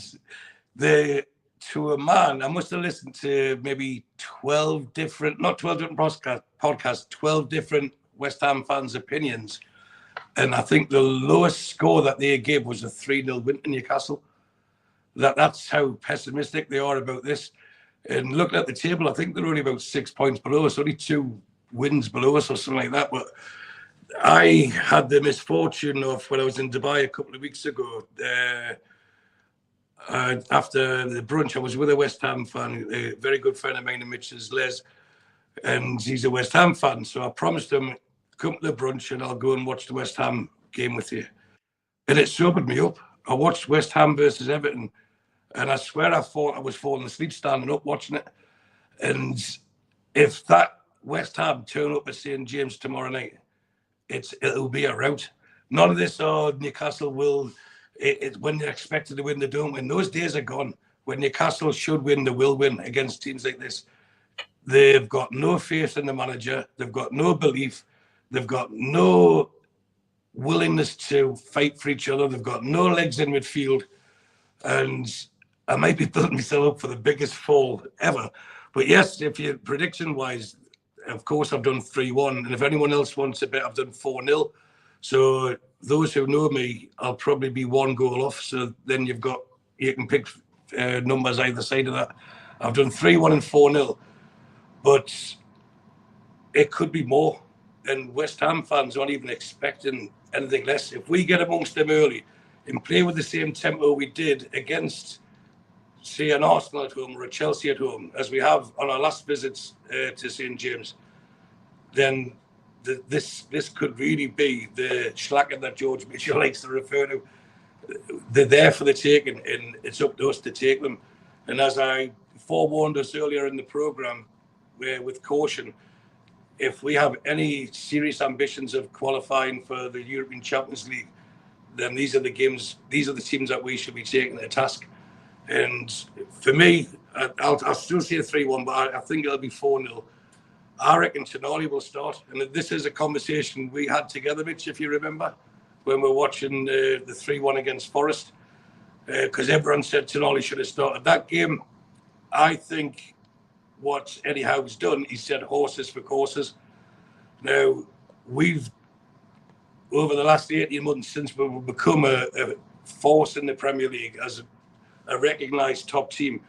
to a man, I must have listened to maybe 12 different podcasts, 12 different West Ham fans' opinions. And I think the lowest score that they gave was a 3-0 win to Newcastle. That's how pessimistic they are about this. And looking at the table, I think they're only about 6 points below us, only 2 wins below us or something like that. But I had the misfortune of, when I was in Dubai a couple of weeks ago, after the brunch, I was with a West Ham fan, a very good friend of mine, Mitch's Les, and he's a West Ham fan. So I promised him come to the brunch and I'll go and watch the West Ham game with you. And it sobered me up. I watched West Ham versus Everton, and I swear I thought I was falling asleep standing up watching it. And if that West Ham turn up at St. James tomorrow night, it'll be a rout. None of this, Newcastle will, when they're expected to win, they don't win. Those days are gone. When Newcastle should win, they will win against teams like this. They've got no faith in the manager. They've got no belief. They've got no willingness to fight for each other. They've got no legs in midfield. And I might be building myself up for the biggest fall ever. But yes, if you prediction-wise, of course, I've done 3-1. And if anyone else wants a bet, I've done 4-0. So those who know me, I'll probably be 1 goal off. So then you can pick numbers either side of that. I've done 3-1 and 4-0. But it could be more. And West Ham fans aren't even expecting anything less. If we get amongst them early and play with the same tempo we did against, say, an Arsenal at home or a Chelsea at home, as we have on our last visits to St. James, then this could really be the schlacker that George Mitchell likes to refer to. They're there for the taking, and it's up to us to take them. And as I forewarned us earlier in the programme, with caution, if we have any serious ambitions of qualifying for the European Champions League, then these are the teams that we should be taking to task. And for me, I'll still say 3-1, but I think it'll be 4-0. I reckon Tonali will start. And this is a conversation we had together, Mitch, if you remember, when we were watching the 3-1 against Forest, because everyone said Tonali should have started that game. I think what Eddie Howe's done, he said horses for courses. Now, we've, over the last 18 months, since we've become a force in the Premier League as a recognised top team,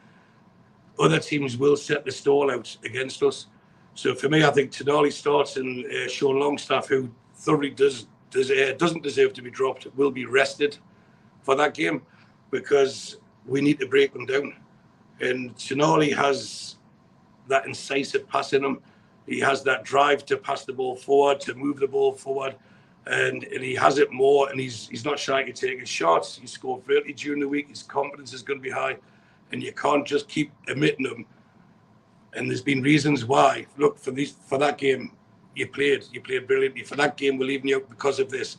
other teams will set the stall out against us. So for me, I think Tonali starts, and Sean Longstaff, who thoroughly doesn't deserve to be dropped, will be rested for that game, because we need to break them down. And Tonali has that incisive pass in him. He has that drive to pass the ball forward, to move the ball forward, and he has it more, and he's not shy to take his shots. He scored 30 during the week. His confidence is going to be high, and you can't just keep emitting them. And there's been reasons why. Look, for that game, you played brilliantly. For that game, we're leaving you out because of this.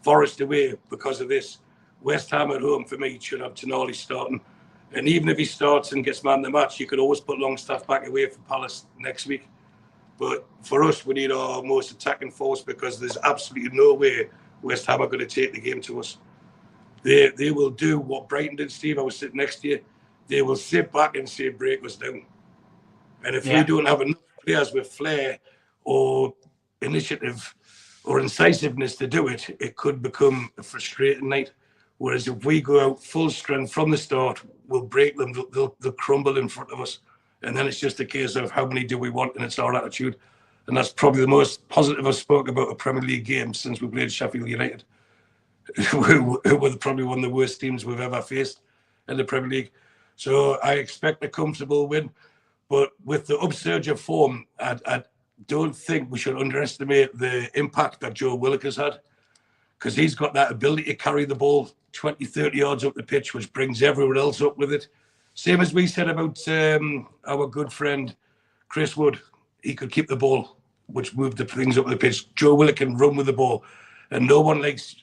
Forest away because of this. West Ham at home, for me, should have Tonali starting. And even if he starts and gets man of the match, you could always put Longstaff back away for Palace next week. But for us, we need our most attacking force, because there's absolutely no way West Ham are going to take the game to us. They will do what Brighton did, Steve. I was sitting next to you. They will sit back and say, break us down. And if we don't have enough players with flair or initiative or incisiveness to do it, it could become a frustrating night. Whereas if we go out full strength from the start, we'll break them. They'll crumble in front of us. And then it's just a case of how many do we want, and it's our attitude. And that's probably the most positive I've spoken about a Premier League game since we played Sheffield United, who were probably one of the worst teams we've ever faced in the Premier League. So I expect a comfortable win. But with the upsurge of form, I don't think we should underestimate the impact that Joe Willock has had, because he's got that ability to carry the ball 20, 30 yards up the pitch, which brings everyone else up with it. Same as we said about our good friend Chris Wood. He could keep the ball, which moved the things up the pitch. Joe Willock can run with the ball. And no one likes,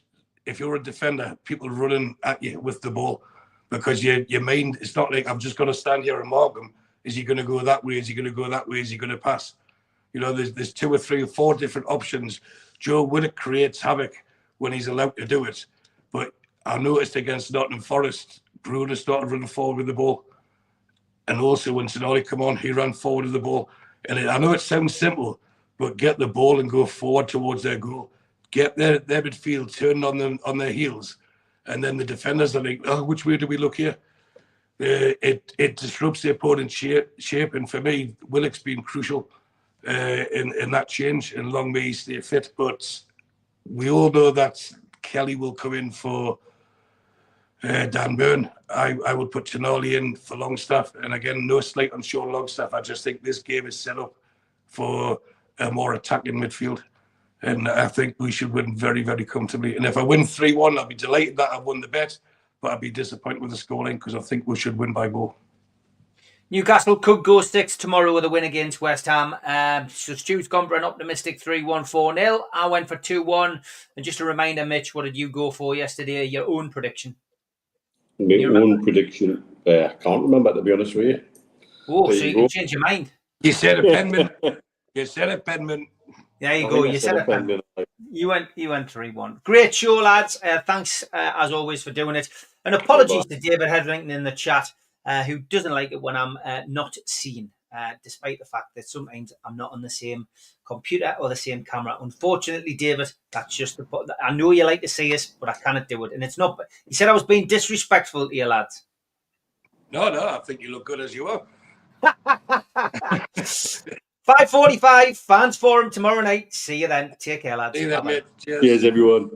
if you're a defender, people running at you with the ball, because your mind, it's not like I'm just going to stand here and mark him. Is he going to go that way? Is he going to go that way? Is he going to pass? You know, there's 2 or 3 or 4 different options. Joe Willock creates havoc when he's allowed to do it. But I noticed against Nottingham Forest, Bruno started running forward with the ball. And also when Tonali come on, he ran forward with the ball. And I know it sounds simple, but get the ball and go forward towards their goal. Get their midfield turned on their heels. And then the defenders are like, oh, which way do we look here? It disrupts the opponent's shape. And for me, Willock's been crucial in that change. And long may he stay fit. But we all know that Kelly will come in for Dan Burn. I would put Tonali in for Longstaff. And again, no slight on Sean Longstaff. I just think this game is set up for a more attacking midfield. And I think we should win very, very comfortably. And if I win 3-1, I'll be delighted that I've won the bet, but I'll be disappointed with the scoreline because I think we should win by more. Newcastle could go 6 tomorrow with a win against West Ham. So Stu's gone for an optimistic 3-1, 4-0. I went for 2-1. And just a reminder, Mitch, what did you go for yesterday? Your own prediction? My own prediction, I can't remember, to be honest with you. Oh, so you can change your mind. You said a Penman. You said a Penman. There you go. You said a Penman. You went 3-1. Great show, lads. Thanks, as always, for doing it. And apologies to David Hetherington in the chat, who doesn't like it when I'm not seen, despite the fact that sometimes I'm not on the same computer or the same camera. Unfortunately, David, that's just I know you like to see us, but I cannot do it. And it's not. He said I was being disrespectful to you, lads. No, I think you look good as you are. 5:45 Fans Forum tomorrow night. See you then. Take care, lads. See you then, mate. Cheers, everyone.